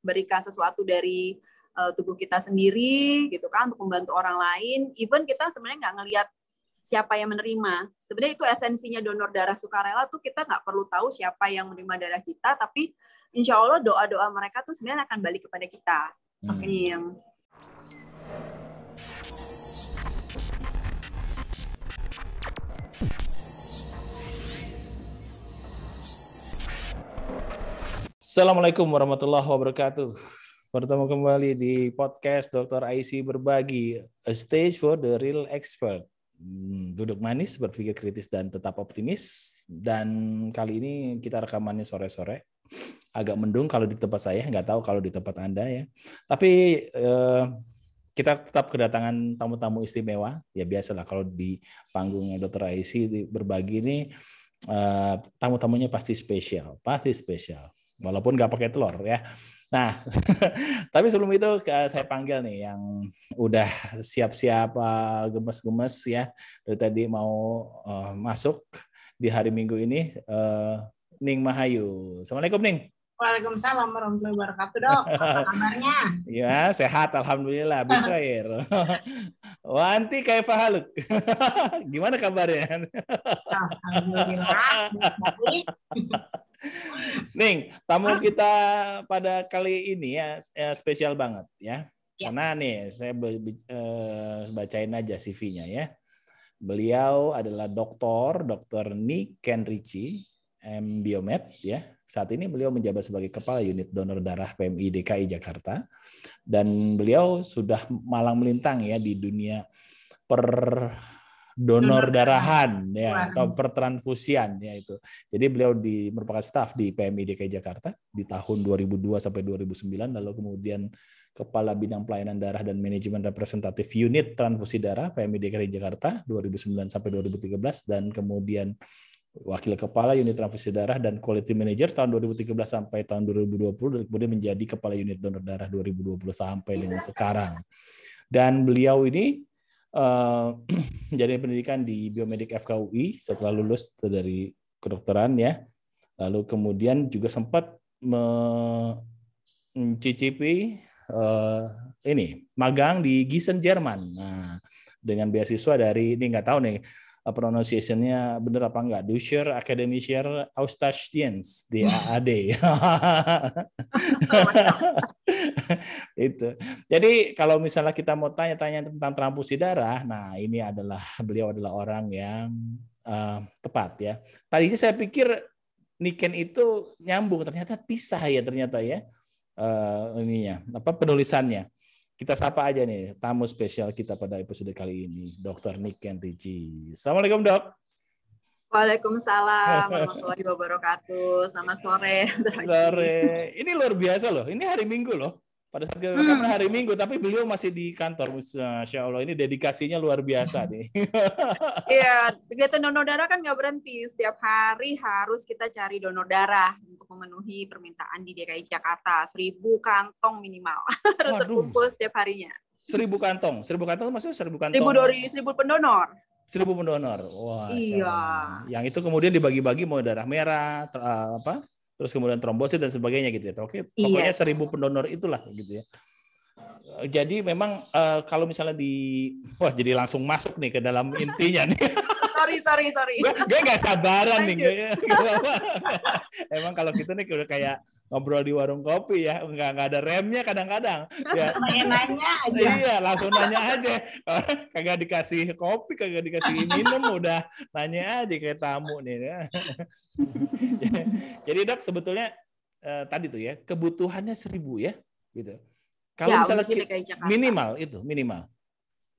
berikan sesuatu dari tubuh kita sendiri gitu kan, untuk membantu orang lain. Even kita sebenarnya nggak ngelihat siapa yang menerima. Sebenarnya itu esensinya donor darah sukarela tuh, kita nggak perlu tahu siapa yang menerima darah kita, tapi insya Allah doa-doa mereka tuh sebenarnya akan balik kepada kita. Ini yang Assalamualaikum warahmatullahi wabarakatuh. Bertemu kembali di podcast Dr. IC Berbagi, a stage for the real expert. Duduk manis, berpikir kritis, dan tetap optimis. Dan kali ini kita rekamannya sore-sore. Agak mendung kalau di tempat saya, nggak tahu kalau di tempat Anda ya. Tapi kita tetap kedatangan tamu-tamu istimewa. Ya biasalah kalau di panggungnya Dr. IC Berbagi ini, tamu-tamunya pasti spesial. Walaupun nggak pakai telur ya. Nah, tapi sebelum itu saya panggil nih yang udah siap-siap gemes-gemes ya. Dari tadi mau masuk di hari Minggu ini, Ning Mahayu. Assalamualaikum Ning. Waalaikumsalam warahmatullahi wabarakatuh, Dok. Apa kabarnya? Ya, sehat alhamdulillah, bismillah. Wanti kaifa haluk? Gimana kabarnya? Alhamdulillah, baik. Ning, tamu kita pada kali ini ya spesial banget ya. Karena nih saya bacain aja CV-nya ya. Beliau adalah Dr. Niken Richie, M. Biomed ya. Saat ini beliau menjabat sebagai Kepala Unit Donor Darah PMI DKI Jakarta. Dan beliau sudah malang melintang ya di dunia donor darahan ya, atau pertransfusian ya itu. Jadi beliau merupakan staf di PMI DKI Jakarta di tahun 2002 sampai 2009, lalu kemudian Kepala Bidang Pelayanan Darah dan Manajemen Representatif Unit Transfusi Darah PMI DKI Jakarta 2009 sampai 2013, dan kemudian Wakil Kepala Unit Transfusi Darah dan Quality Manager tahun 2013 sampai tahun 2020, dan kemudian menjadi Kepala Unit Donor Darah 2020 sampai dengan sekarang. Dan beliau ini menjalani pendidikan di Biomedik FKUI setelah lulus dari kedokteran ya. Lalu kemudian juga sempat mencicipi magang di Gießen Jerman. Nah, dengan beasiswa dari ini nggak tahu nih pronunciation-nya benar apa enggak, Deutscher Akademischer Austauschdienst DAAD. Itu. Jadi kalau misalnya kita mau tanya-tanya tentang transfusi darah, nah ini beliau adalah orang yang tepat ya. Tadinya saya pikir Niken itu nyambung, ternyata pisah ya ternyata ya penulisannya. Kita sapa aja nih tamu spesial kita pada episode kali ini, Dr. Niken Richie. Assalamualaikum, Dok. Waalaikumsalam warahmatullahi wabarakatuh. Selamat sore. Sore. Ini luar biasa loh. Ini hari Minggu loh. Pada saat kita rekaman hari Minggu, tapi beliau masih di kantor. Masya Allah, ini dedikasinya luar biasa nih. Iya, kegiatan donor darah kan nggak berhenti. Setiap hari harus kita cari donor darah untuk memenuhi permintaan di DKI Jakarta. 1.000 kantong minimal harus terkumpul setiap harinya. 1.000 kantong? 1.000 kantong maksudnya 1.000 kantong? 1.000 pendonor. 1.000 pendonor. Wah, iya. Yang itu kemudian dibagi-bagi mau darah merah, terus kemudian trombosit dan sebagainya gitu ya. Oke, pokoknya 1.000 pendonor itulah gitu ya. Jadi memang kalau misalnya jadi langsung masuk nih ke dalam intinya nih. Sorry. Gue nggak sabaran nih. Emang kalau kita nih udah kayak ngobrol di warung kopi ya, nggak ada remnya kadang-kadang. Ya. Nanya aja. Iya, langsung nanya aja. Kagak dikasih kopi, kagak dikasih minum, udah nanya aja kayak tamu nih. Jadi Dok, sebetulnya tadi tuh ya, kebutuhannya 1.000 ya, gitu. Kalau ya, misalnya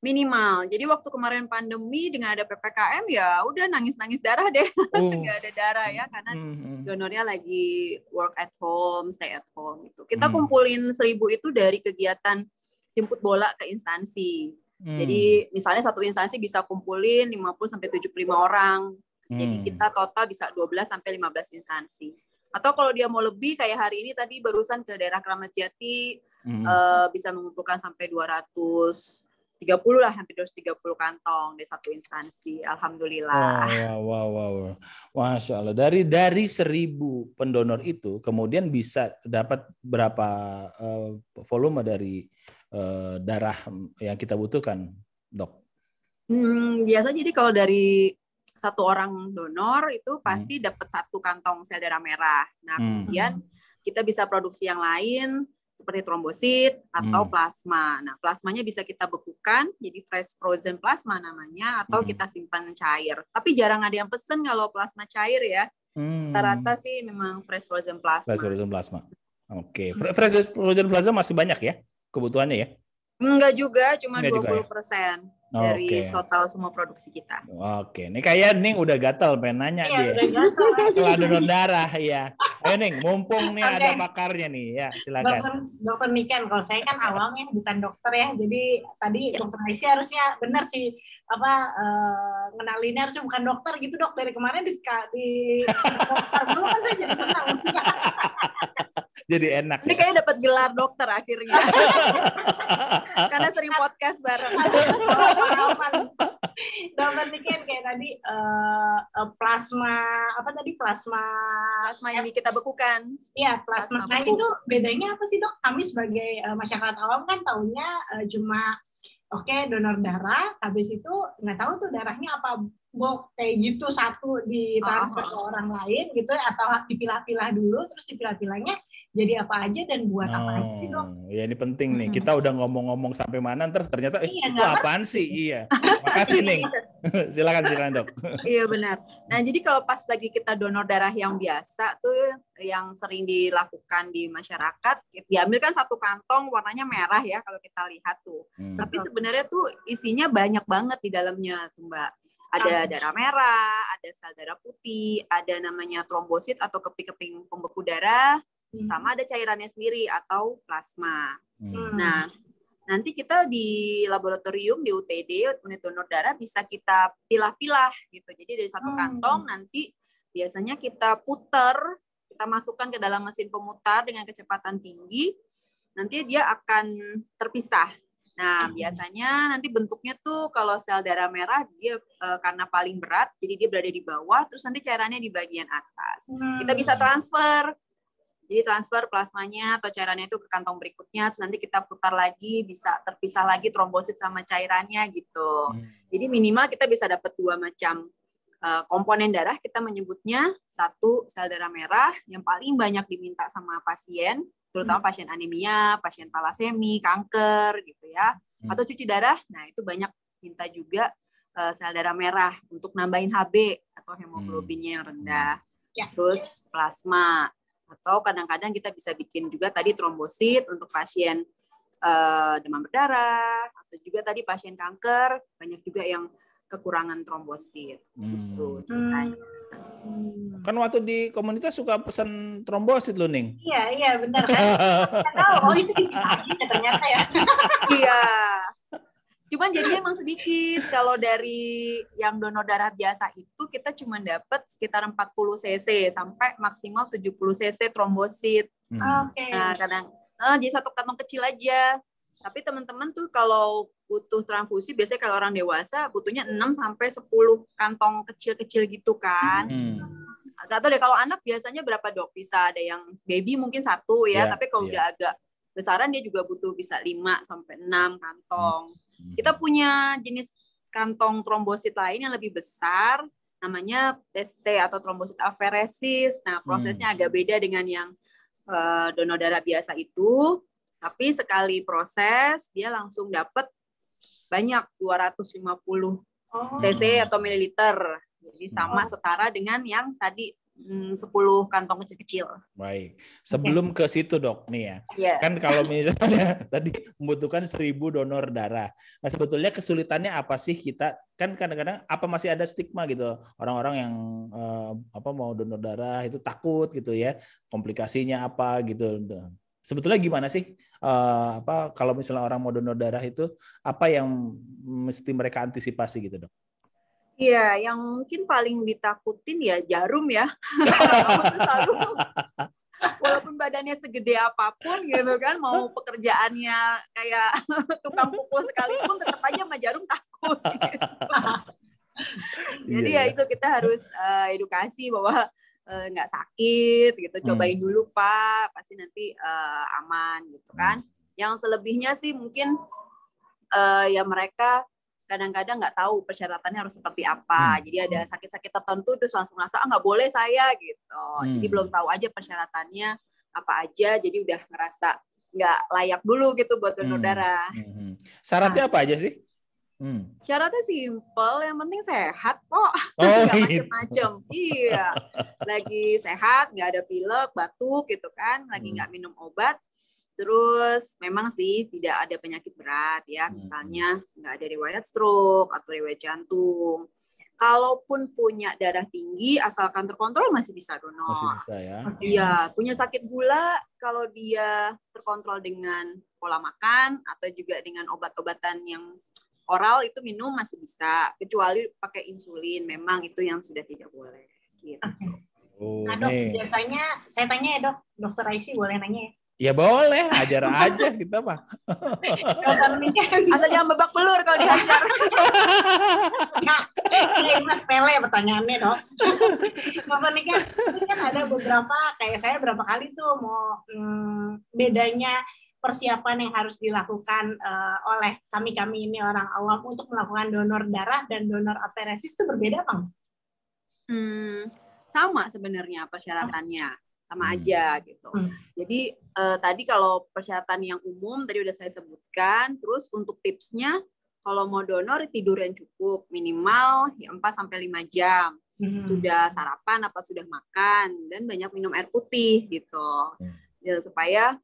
minimal. Jadi waktu kemarin pandemi dengan ada PPKM ya udah nangis-nangis darah deh. Nggak ada darah ya karena donornya lagi work at home, stay at home itu. Kita kumpulin 1.000 itu dari kegiatan jemput bola ke instansi. Jadi misalnya satu instansi bisa kumpulin 50 sampai 75 orang. Jadi kita total bisa 12 sampai 15 instansi. Atau kalau dia mau lebih kayak hari ini tadi barusan ke daerah Kramat Jati bisa mengumpulkan sampai 230 30 lah, hampir 230 kantong di satu instansi. Alhamdulillah. Wow. Masya Allah. Dari 1.000 pendonor itu kemudian bisa dapat berapa volume dari darah yang kita butuhkan, Dok? Biasa jadi kalau dari satu orang donor itu pasti dapat 1 kantong sel darah merah. Nah, kemudian kita bisa produksi yang lain seperti trombosit atau plasma. Nah, plasmanya bisa kita bekukan, jadi fresh frozen plasma namanya, atau kita simpan cair. Tapi jarang ada yang pesen kalau plasma cair ya. Rata-rata sih memang fresh frozen plasma. Fresh frozen plasma. Oke. Fresh frozen plasma masih banyak ya kebutuhannya ya? Enggak juga, cuma 20% ya? dari total semua produksi kita. Oke, ini kayak Ning udah gatal pengen nanya dia. Setelah donor darah ya. Ayo Ning, mumpung nih ada pakarnya nih ya, silakan. Dokter Niken, kalau saya kan awamnya bukan dokter ya, jadi tadi Dokter Aisyah harusnya benar sih ngenalinnya harusnya bukan dokter gitu Dok. Dari kemarin di dokter dulu kan saya jadi senang. Jadi enak. Ini kayaknya dapat gelar dokter akhirnya. Karena sering podcast bareng. Dokter Niken kayak tadi plasma yang kita bekukan. Iya, plasma. Nah, itu bedanya apa sih, Dok? Kami sebagai masyarakat awam kan taunya cuma donor darah, habis itu nggak tahu tuh darahnya apa kayak gitu satu ditransfer ke orang lain gitu, atau dipilah-pilah dulu terus dipilah-pilahnya jadi apa aja dan buat apa aja sih, Dok? Ya ini penting nih. Kita udah ngomong-ngomong sampai mana ternyata itu apaan sih? Iya. Makasih nih. Silakan Dok. Iya benar. Nah, jadi kalau pas lagi kita donor darah yang biasa tuh yang sering dilakukan di masyarakat, diambil kan 1 kantong warnanya merah ya kalau kita lihat tuh. Tapi sebenarnya tuh isinya banyak banget di dalamnya tuh, Mbak. Ada darah merah, ada sel darah putih, ada namanya trombosit atau keping-keping pembeku darah, sama ada cairannya sendiri atau plasma. Nah, nanti kita di laboratorium di UTD, unit donor darah, bisa kita pilah-pilah gitu. Jadi dari 1 kantong nanti biasanya kita putar, kita masukkan ke dalam mesin pemutar dengan kecepatan tinggi, nanti dia akan terpisah. Nah, biasanya nanti bentuknya tuh kalau sel darah merah dia karena paling berat, jadi dia berada di bawah, terus nanti cairannya di bagian atas. Kita bisa transfer. Jadi transfer plasmanya atau cairannya itu ke kantong berikutnya, terus nanti kita putar lagi, bisa terpisah lagi trombosit sama cairannya gitu. Jadi minimal kita bisa dapat 2 macam komponen darah, kita menyebutnya 1 sel darah merah yang paling banyak diminta sama pasien, terutama pasien anemia, pasien talasemi, kanker gitu ya, atau cuci darah. Nah, itu banyak minta juga sel darah merah untuk nambahin HB atau hemoglobinnya yang rendah. Terus plasma, atau kadang-kadang kita bisa bikin juga tadi trombosit untuk pasien demam berdarah, atau juga tadi pasien kanker, banyak juga yang kekurangan trombosit. Gitu ceritanya. Kan waktu di komunitas suka pesan trombosit loh, Ning. Iya benar kan. Nggak tahu, itu bisa aja ternyata ya. Iya. Cuman jadinya emang sedikit. Kalau dari yang donor darah biasa itu kita cuma dapat sekitar 40 cc sampai maksimal 70 cc trombosit. Nah, kadang jadi 1 kantong kecil aja. Tapi teman-teman tuh kalau butuh transfusi biasanya kalau orang dewasa butuhnya 6 sampai 10 kantong kecil-kecil gitu kan. Gak tahu deh kalau anak biasanya berapa, Dok? Bisa ada yang baby mungkin 1 ya, tapi kalau udah agak besaran dia juga butuh bisa 5 sampai 6 kantong. Kita punya jenis kantong trombosit lain yang lebih besar, namanya TC atau trombosit aferesis. Nah, prosesnya agak beda dengan yang donor darah biasa itu, tapi sekali proses dia langsung dapat banyak 250 cc atau mililiter. Jadi sama setara dengan yang tadi 10 kantong kecil-kecil. Baik. Sebelum ke situ, Dok, nih ya. Kan kalau misalnya tadi membutuhkan 1.000 donor darah. Nah, sebetulnya kesulitannya apa sih kita? Kan kadang-kadang apa masih ada stigma gitu. Orang-orang yang mau donor darah itu takut gitu ya. Komplikasinya apa gitu. Sebetulnya gimana sih kalau misalnya orang mau donor darah itu apa yang mesti mereka antisipasi gitu, Dok? Iya, yang mungkin paling ditakutin ya jarum ya. walaupun badannya segede apapun gitu kan, mau pekerjaannya kayak tukang pukul sekalipun, tetap aja sama jarum takut. Gitu. Jadi ya itu kita harus edukasi bahwa nggak sakit gitu, cobain dulu Pak, pasti nanti aman gitu kan. Yang selebihnya sih mungkin ya mereka kadang-kadang nggak tahu persyaratannya harus seperti apa. Jadi ada sakit-sakit tertentu terus langsung merasa nggak boleh saya gitu. Jadi belum tahu aja persyaratannya apa aja. Jadi udah ngerasa nggak layak dulu gitu buat donor darah. Syaratnya apa aja sih? Syaratnya simpel, yang penting sehat kok. Oh, nggak macem-macem. Iya, lagi sehat, nggak ada pilek, batuk gitu kan, lagi nggak minum obat. Terus memang sih tidak ada penyakit berat ya, misalnya nggak ada riwayat stroke atau riwayat jantung. Kalaupun punya darah tinggi, asalkan terkontrol masih bisa donor. Masih bisa ya. Iya, punya sakit gula, kalau dia terkontrol dengan pola makan atau juga dengan obat-obatan yang oral itu minum masih bisa, kecuali pakai insulin, memang itu yang sudah tidak boleh. Gitu. Nah dok, biasanya saya tanya ya dok, dokter Aisy boleh nanya ya? Ya boleh, ajar aja kita mah. Asal jangan babak belur kalau dihajar. Nah, ini mas pele pertanyaannya dok. Bapak nih kan ada beberapa, kayak saya berapa kali tuh mau bedanya persiapan yang harus dilakukan oleh kami ini orang awam untuk melakukan donor darah dan donor aferesis itu berbeda Bang? Sama sebenarnya persyaratannya. Sama aja gitu. Jadi tadi kalau persyaratan yang umum tadi udah saya sebutkan. Terus untuk tipsnya kalau mau donor tidur yang cukup minimal 4 sampai 5 jam. Sudah sarapan apa sudah makan dan banyak minum air putih gitu. Ya, supaya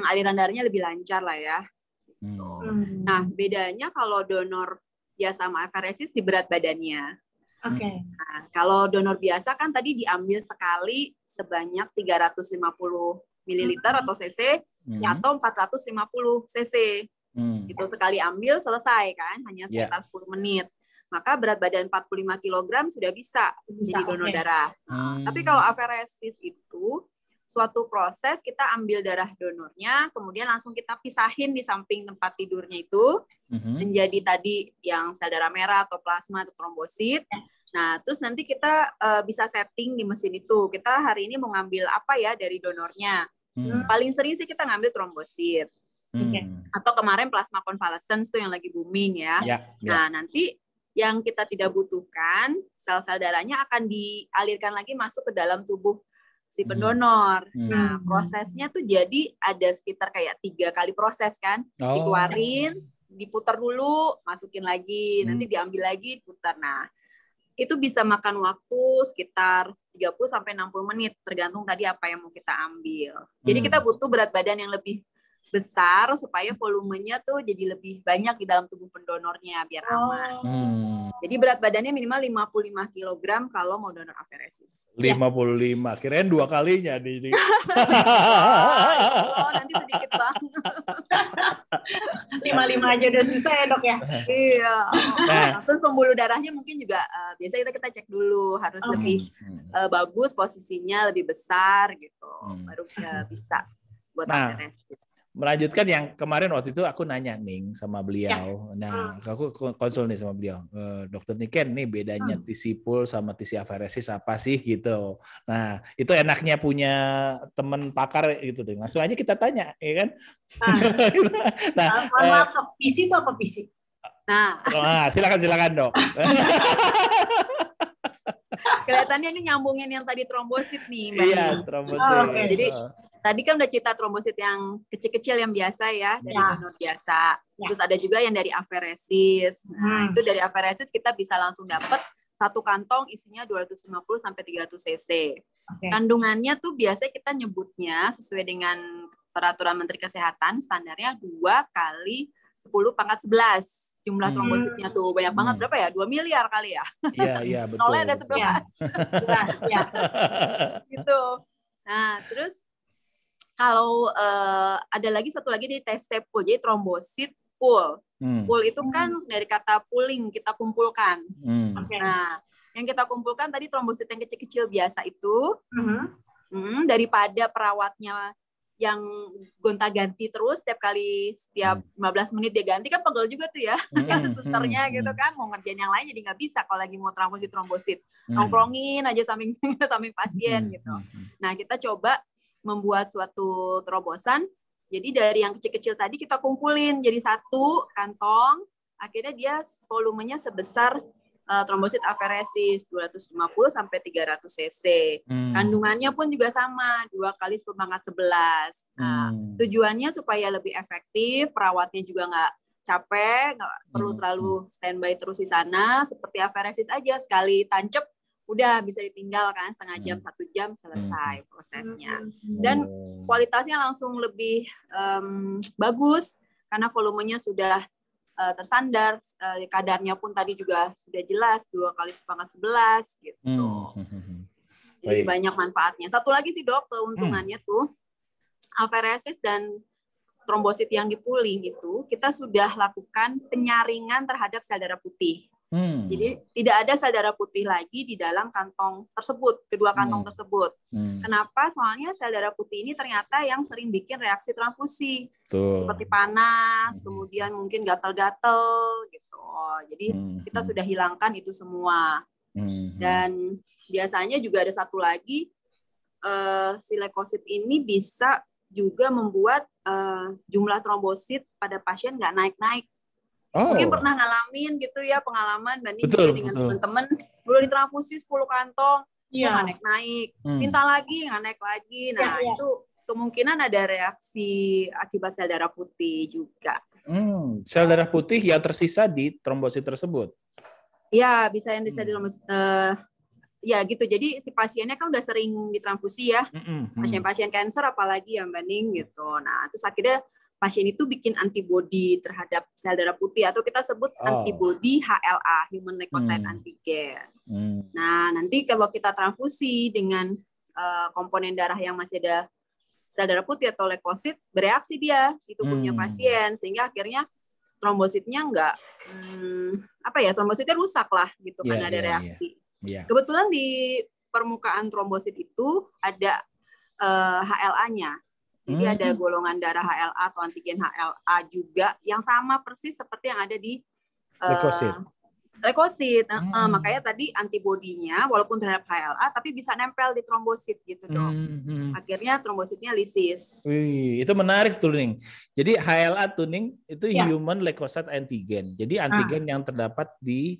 aliran darahnya lebih lancar lah ya. Gitu. Nah, bedanya kalau donor biasa sama aferesis di berat badannya. Nah, kalau donor biasa kan tadi diambil sekali sebanyak 350 ml atau cc atau 450 cc. Itu sekali ambil selesai kan, hanya sekitar 10 menit. Maka berat badan 45 kg sudah bisa jadi donor darah. Tapi kalau aferesis itu suatu proses, kita ambil darah donornya, kemudian langsung kita pisahin di samping tempat tidurnya itu, menjadi tadi yang sel darah merah atau plasma atau trombosit. Nah, terus nanti kita bisa setting di mesin itu. Kita hari ini mau ngambil apa ya dari donornya. Paling sering sih kita ngambil trombosit. Atau kemarin plasma convalescence tuh yang lagi booming ya. Nah, nanti yang kita tidak butuhkan, sel-sel darahnya akan dialirkan lagi masuk ke dalam tubuh si pendonor. Nah, prosesnya tuh jadi ada sekitar kayak 3 kali proses kan. Dikeluarin, diputar dulu, masukin lagi, nanti diambil lagi, putar. Nah, itu bisa makan waktu sekitar 30 sampai 60 menit tergantung tadi apa yang mau kita ambil. Jadi kita butuh berat badan yang lebih besar supaya volumenya tuh jadi lebih banyak di dalam tubuh pendonornya biar aman. Jadi berat badannya minimal 55 kg kalau mau donor aferesis. 55, kirain 2 kalinya nih. Oh, nanti sedikit banget. 55 aja udah susah ya dok ya. Iya. Nah, terus pembuluh darahnya mungkin juga biasanya kita cek dulu harus lebih bagus posisinya, lebih besar gitu, baru bisa buat aferesis. Melanjutkan yang kemarin waktu itu aku nanya Ning sama beliau. Nah, aku konsul nih sama beliau. Dokter Niken, nih bedanya TC-pool sama TC aferesis apa sih gitu. Nah, itu enaknya punya teman pakar gitu tuh. Langsung aja kita tanya, ya kan? Maaf, PC itu apa PC? Nah, silakan dok. Kelihatannya ini nyambungin yang tadi trombosit nih, Mbak. Iya, trombosit. Jadi tadi kan udah cerita trombosit yang kecil-kecil yang biasa ya, dari donor biasa. Terus ada juga yang dari aferesis. Nah, itu dari aferesis kita bisa langsung dapat 1 kantong isinya 250 sampai 300 cc. Kandungannya tuh biasanya kita nyebutnya sesuai dengan peraturan Menteri Kesehatan, standarnya 2 kali 10⁻11. Jumlah trombositnya tuh banyak banget, berapa ya? 2 miliar kali ya? Iya, betul. Nolnya ada 11. Gitu. Nah, terus kalau ada lagi satu lagi di TC pool, jadi trombosit pool. Pool itu kan dari kata pooling, kita kumpulkan. Nah, yang kita kumpulkan tadi trombosit yang kecil-kecil biasa itu, Daripada perawatnya yang gonta-ganti terus setiap 15 menit dia ganti, kan pegel juga tuh ya susternya gitu kan, mau ngerjain yang lain jadi nggak bisa kalau lagi mau trombosit nongkrongin aja samping pasien gitu. Nah, kita coba membuat suatu terobosan, jadi dari yang kecil-kecil tadi kita kumpulin jadi satu kantong, akhirnya dia volumenya sebesar trombosit aferesis 250 sampai 300 cc. Kandungannya pun juga sama, 2 kali 10⁻11. Nah, tujuannya supaya lebih efektif, perawatnya juga nggak capek, nggak perlu terlalu standby terus di sana. Seperti aferesis aja, sekali tancep, udah bisa ditinggal kan, setengah jam, 1 jam selesai prosesnya. Dan kualitasnya langsung lebih bagus, karena volumenya sudah tersandar, kadarnya pun tadi juga sudah jelas 2 kali 10⁻11 gitu. Jadi banyak manfaatnya. Satu lagi sih dok, keuntungannya tuh aferesis dan trombosit yang dipuling itu kita sudah lakukan penyaringan terhadap sel darah putih. Jadi tidak ada sel darah putih lagi di dalam kantong tersebut, kedua kantong tersebut. Kenapa? Soalnya sel darah putih ini ternyata yang sering bikin reaksi transfusi, seperti panas, kemudian mungkin gatal-gatal gitu. Jadi kita sudah hilangkan itu semua. Dan biasanya juga ada satu lagi, si leukosit ini bisa juga membuat jumlah trombosit pada pasien nggak naik-naik. Mungkin pernah ngalamin gitu ya, pengalaman banding dengan teman-teman, belum ditransfusi 10 kantong, nggak naik-naik, minta lagi, nggak naik lagi. Nah, itu kemungkinan ada reaksi akibat sel darah putih juga. Sel darah putih yang tersisa di trombosit tersebut? Ya, bisa yang tersisa di trombosit. Ya gitu, jadi si pasiennya kan udah sering ditransfusi ya, pasien-pasien kanker apalagi yang banding gitu. Nah, terus akhirnya pasien itu bikin antibodi terhadap sel darah putih, atau kita sebut antibodi HLA, human leukocyte antigen. Nah, nanti kalau kita transfusi dengan komponen darah yang masih ada sel darah putih atau leukosit, bereaksi dia di tubuhnya pasien, sehingga akhirnya trombositnya trombositnya rusak lah gitu, karena ada reaksi. Kebetulan di permukaan trombosit itu ada HLA-nya. Jadi ada golongan darah HLA atau antigen HLA juga yang sama persis seperti yang ada di leukosit. Makanya tadi antibodinya walaupun terhadap HLA tapi bisa nempel di trombosit gitu dong. Akhirnya trombositnya lisis. Itu menarik tuh Ning. Jadi HLA tuh Ning itu human leukocyte antigen. Jadi antigen yang terdapat di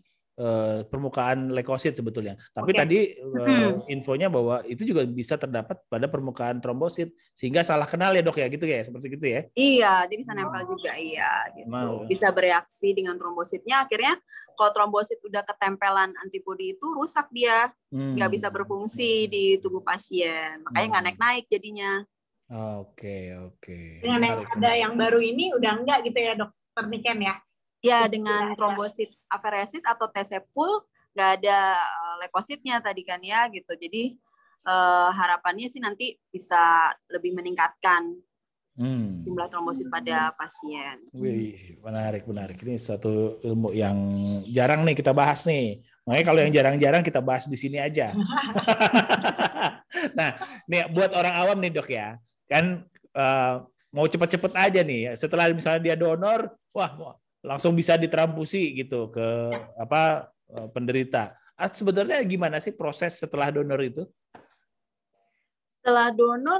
permukaan leukosit sebetulnya. Tapi tadi infonya bahwa itu juga bisa terdapat pada permukaan trombosit, sehingga salah kenal ya dok ya, gitu ya, seperti gitu ya? Iya, dia bisa nempel juga, gitu. Bisa bereaksi dengan trombositnya, akhirnya kalau trombosit udah ketempelan antibodi itu rusak dia, nggak bisa berfungsi di tubuh pasien, makanya nggak naik-naik jadinya. Oke. Dengan yang ada yang baru ini udah enggak gitu ya dokter Niken ya? Ya, dengan trombosit aferesis atau TC pool nggak ada leukositnya tadi kan ya gitu. Jadi harapannya sih nanti bisa lebih meningkatkan jumlah trombosit pada pasien. Wih, menarik. Ini satu ilmu yang jarang nih kita bahas nih. Makanya kalau yang jarang-jarang kita bahas di sini aja. Nah, nih buat orang awam nih dok ya, kan mau cepet-cepet aja nih. Setelah misalnya dia donor, wah langsung bisa ditransfusi gitu ke penderita. Sebenarnya gimana sih proses setelah donor itu? Setelah donor,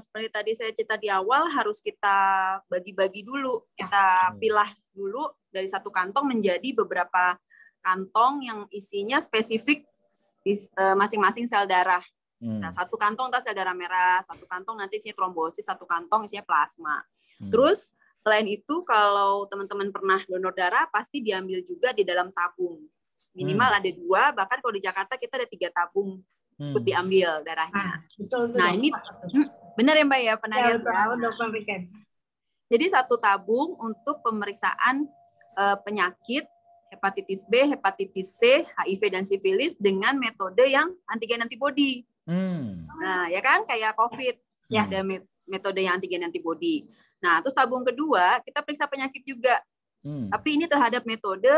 seperti tadi saya cerita di awal, harus kita bagi-bagi dulu. Kita pilah dulu dari satu kantong menjadi beberapa kantong yang isinya spesifik masing-masing sel darah. Satu kantong sel darah merah, satu kantong nanti isinya trombosis, satu kantong isinya plasma. Terus selain itu, kalau teman-teman pernah donor darah, pasti diambil juga di dalam tabung. Minimal ada 2, bahkan kalau di Jakarta kita ada 3 tabung ikut diambil darahnya. Betul. Nah, ini benar ya Mbak ya, pernah lihat ya? Jadi satu tabung untuk pemeriksaan penyakit hepatitis B, hepatitis C, HIV dan sifilis dengan metode yang antigen antibody. Nah, ya kan kayak COVID, ada metode yang antigen antibody. Nah, terus tabung kedua kita periksa penyakit juga. Tapi ini terhadap metode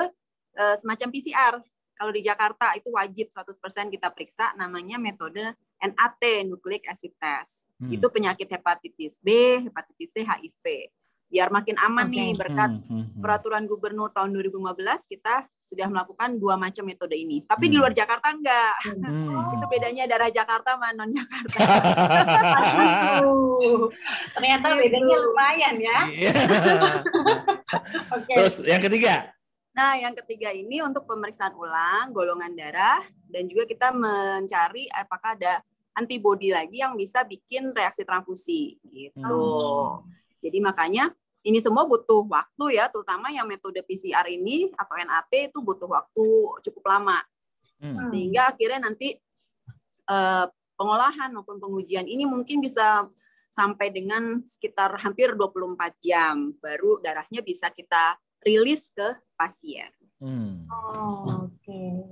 semacam PCR. Kalau di Jakarta itu wajib 100% kita periksa, namanya metode NAT, nucleic acid test. Itu penyakit hepatitis B, hepatitis C, HIV. Biar makin aman nih, berkat peraturan gubernur tahun 2015 kita sudah melakukan 2 macam metode ini. Tapi di luar Jakarta enggak. Itu bedanya daerah Jakarta sama non Jakarta. Ternyata bedanya lumayan ya. Terus yang ketiga? Nah, yang ketiga ini untuk pemeriksaan ulang golongan darah, dan juga kita mencari apakah ada antibodi lagi yang bisa bikin reaksi transfusi gitu. Jadi makanya ini semua butuh waktu ya, terutama yang metode PCR ini atau NAT itu butuh waktu cukup lama. Sehingga akhirnya nanti pengolahan maupun pengujian ini mungkin bisa sampai dengan sekitar hampir 24 jam baru darahnya bisa kita rilis ke pasien.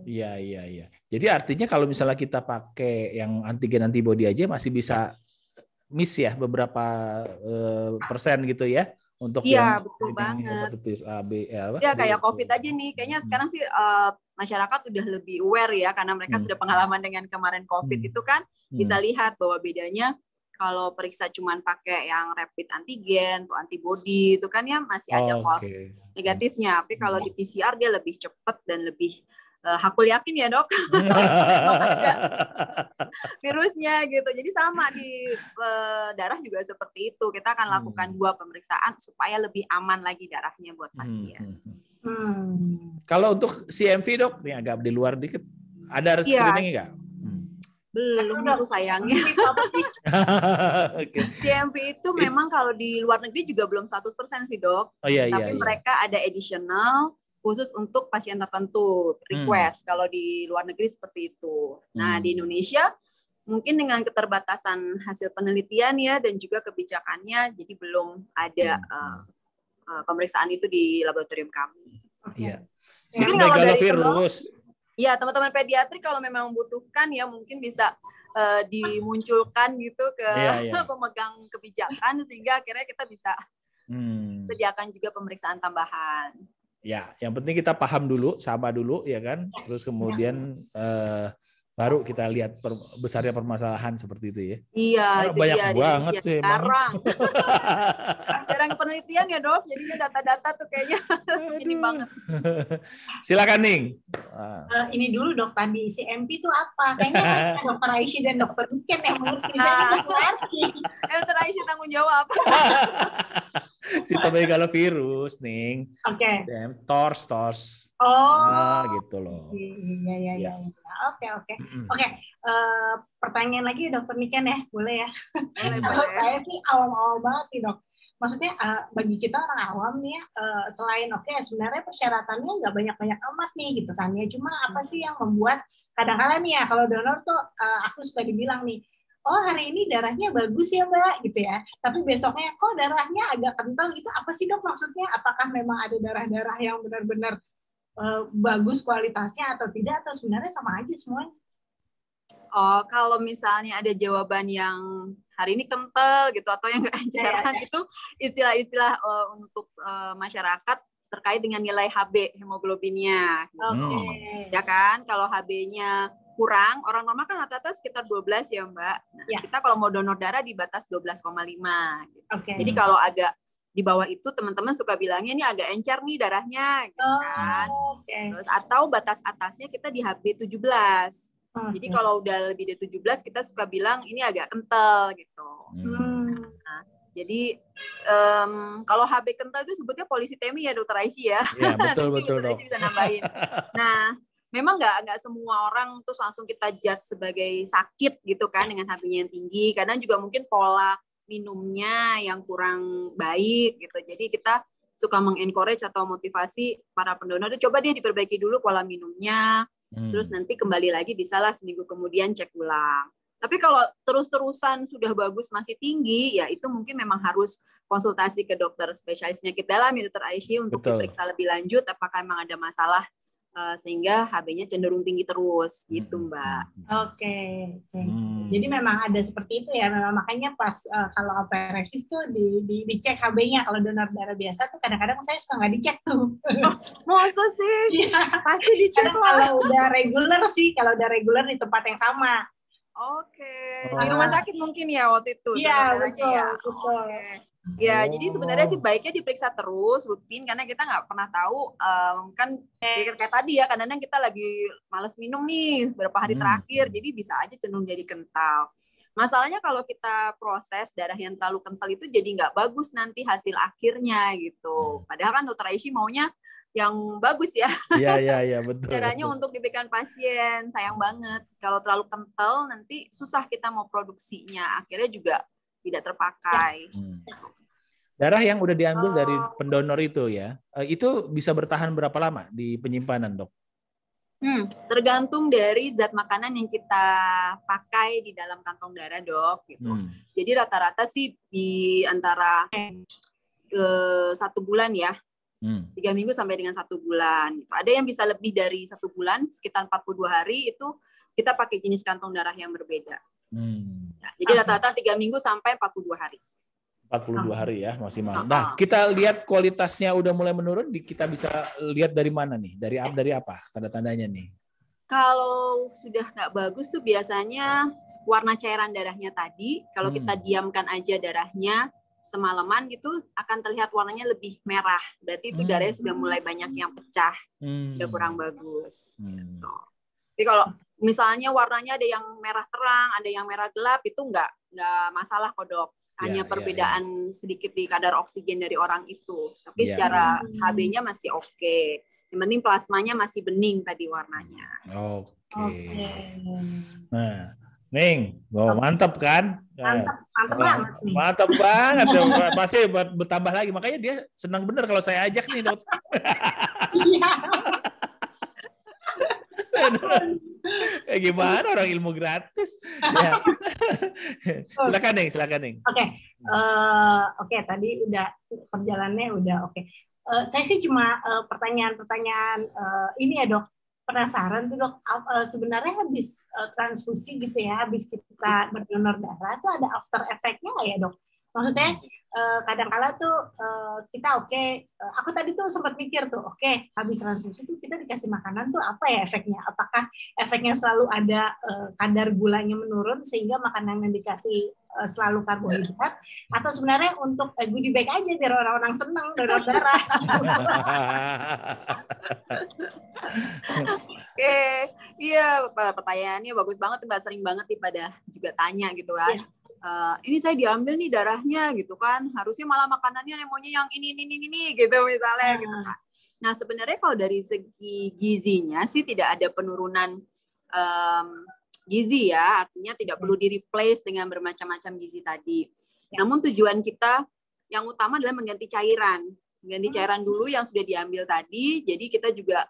Iya. Jadi artinya kalau misalnya kita pakai yang antigen antibody aja masih bisa miss ya beberapa persen gitu ya untuk yang betul banget. Hepatitis A, B, apa? Ya kayak COVID aja nih, kayaknya sekarang sih masyarakat udah lebih aware ya karena mereka sudah pengalaman dengan kemarin COVID itu kan bisa lihat bahwa bedanya kalau periksa cuman pakai yang rapid antigen atau antibody itu kan ya masih ada false negatifnya, tapi kalau di PCR dia lebih cepat dan lebih aku yakin ya dok ada virusnya gitu. Jadi sama di darah juga seperti itu. Kita akan lakukan 2 pemeriksaan supaya lebih aman lagi darahnya buat pasien. Kalau untuk CMV dok, ini agak di luar dikit, ada screening nggak? Belum tuh sayangnya. CMV itu memang kalau di luar negeri juga belum 100% sih dok. Tapi mereka ada additional khusus untuk pasien tertentu, request kalau di luar negeri seperti itu. Nah, di Indonesia mungkin dengan keterbatasan hasil penelitian ya dan juga kebijakannya, jadi belum ada pemeriksaan itu di laboratorium kami. Iya. Mungkin kalau dari virus. Ya, teman-teman pediatri kalau memang membutuhkan ya mungkin bisa dimunculkan gitu ke pemegang kebijakan sehingga akhirnya kita bisa sediakan juga pemeriksaan tambahan. Ya, yang penting kita paham dulu, sama dulu ya kan. Terus kemudian baru kita lihat besarnya permasalahan seperti itu ya. Iya, itu banyak dia banget sih sekarang. Jarang penelitian ya dok, jadinya data-data tuh kayaknya ini banget. Silakan Ning. Ini dulu dok, tadi CMP itu apa? Kayaknya dokter Aisyah dan dokter Niken yang mengerti. Dokter Aisyah tanggung jawab. Sitomegalovirus, Ning. TORS. Gitu loh. Iya. Oke. Pertanyaan lagi dokter Niken ya, boleh ya? Kalau saya sih awam-awam banget nih dok. Maksudnya bagi kita orang awam nih ya, selain sebenarnya persyaratannya nggak banyak-banyak amat nih gitu kan ya. Cuma apa sih yang membuat kadang-kadang nih ya kalau donor tuh aku suka dibilang nih, oh hari ini darahnya bagus ya mbak gitu ya, tapi besoknya kok darahnya agak kental gitu, apa sih dok maksudnya? Apakah memang ada darah-darah yang benar-benar bagus kualitasnya atau tidak, atau sebenarnya sama aja semuanya? Oh, kalau misalnya ada jawaban yang hari ini kental gitu atau yang nggak enceran itu istilah-istilah untuk masyarakat terkait dengan nilai HB hemoglobinnya. Ya kan, kalau HB-nya kurang, orang normal kan rata-rata sekitar 12 ya Mbak. Nah, kita kalau mau donor darah di batas 12,5 gitu. Jadi kalau agak di bawah itu teman-teman suka bilangnya ini agak encer nih darahnya gitu kan. Terus atau batas atasnya kita di HB 17. Jadi kalau udah lebih dari 17 kita suka bilang ini agak kental gitu. Nah, jadi kalau HB kental itu sebutnya polisitemi ya dokter Aisyah ya. Iya betul dok. Bisa nambahin. Nah, memang nggak semua orang terus langsung kita judge sebagai sakit gitu kan dengan HB-nya yang tinggi. Kadang juga mungkin pola minumnya yang kurang baik gitu. Jadi kita suka mengencourage atau motivasi para pendonor itu coba dia diperbaiki dulu pola minumnya. Terus nanti kembali lagi bisalah seminggu kemudian cek ulang. Tapi kalau terus-terusan sudah bagus masih tinggi, ya itu mungkin memang harus konsultasi ke dokter spesialis penyakit dalam ya dokter Aisyah untuk diperiksa lebih lanjut apakah memang ada masalah sehingga HB-nya cenderung tinggi terus gitu Mbak. Oke. Jadi memang ada seperti itu ya, memang makanya pas kalau operesis tuh dicek HB-nya. Kalau donor darah biasa tuh kadang-kadang saya suka nggak dicek tuh. Masa sih? Pasti dicek lah. Kalau udah reguler sih, kalau udah reguler di tempat yang sama. Oke. Oh. Di rumah sakit mungkin ya waktu itu. Iya, donor darahnya betul. Oke. Ya, jadi sebenarnya sih Oh. baiknya diperiksa terus rutin karena kita nggak pernah tahu kan ya kayak tadi ya kadang-kadang kita lagi males minum nih beberapa hari terakhir jadi bisa aja cenderung jadi kental. Masalahnya kalau kita proses darah yang terlalu kental itu jadi nggak bagus nanti hasil akhirnya gitu. Padahal kan dokter Aisyah maunya yang bagus ya. Iya betul. Darahnya untuk diberikan pasien, sayang banget. Kalau terlalu kental nanti susah kita mau produksinya, akhirnya juga tidak terpakai. Darah yang udah diambil dari pendonor itu ya, itu bisa bertahan berapa lama di penyimpanan, Dok? Tergantung dari zat makanan yang kita pakai di dalam kantong darah, Dok. Gitu. Jadi rata-rata sih di antara 1 bulan ya, 3 minggu sampai dengan 1 bulan. Ada yang bisa lebih dari 1 bulan, sekitar 42 hari itu kita pakai jenis kantong darah yang berbeda. Ya, jadi rata-rata 3 minggu sampai 42 hari. 42 hari ya maksimal. Nah, kita lihat kualitasnya udah mulai menurun, kita bisa lihat dari mana nih? Dari apa tanda-tandanya nih? Kalau sudah nggak bagus tuh biasanya warna cairan darahnya tadi, kalau kita diamkan aja darahnya semalaman gitu akan terlihat warnanya lebih merah. Berarti itu darahnya sudah mulai banyak yang pecah. Udah kurang bagus. Gitu. Tapi kalau misalnya warnanya ada yang merah terang, ada yang merah gelap, itu nggak masalah kok, Dok. Hanya perbedaan sedikit di kadar oksigen dari orang itu. Tapi secara HB-nya masih oke. Yang penting plasmanya masih bening tadi warnanya. Oke. Nah, Ning, mantap kan? Mantap banget nih. Mantap banget. Pasti bertambah lagi. Makanya dia senang bener kalau saya ajak nih, Dok. Iya. Gimana orang ilmu gratis? Ya. Silakan Ning. Oke, tadi udah perjalanannya udah oke. Saya sih cuma pertanyaan-pertanyaan ini ya, Dok. Penasaran tuh, Dok. Sebenarnya habis transfusi gitu ya, habis kita berdonor darah tuh ada after effect-nya nggak ya, Dok? Maksudnya kadang-kala tuh kita aku tadi tuh sempat mikir tuh, habis transfusi tuh kita dikasih makanan tuh apa ya efeknya? Apakah efeknya selalu ada kadar gulanya menurun sehingga makanan yang dikasih selalu karbohidrat, atau sebenarnya untuk goodie bag aja biar orang-orang seneng donor darah? Iya, pertanyaannya bagus banget, Mbak. Sering banget pada juga tanya gitu kan. Ini saya diambil nih darahnya gitu kan, harusnya malah makanannya yang maunya yang ini gitu misalnya gitu kan. Nah sebenarnya kalau dari segi gizinya sih tidak ada penurunan gizi ya, artinya tidak perlu di replace dengan bermacam-macam gizi tadi. Namun tujuan kita yang utama adalah mengganti cairan dulu yang sudah diambil tadi. Jadi kita juga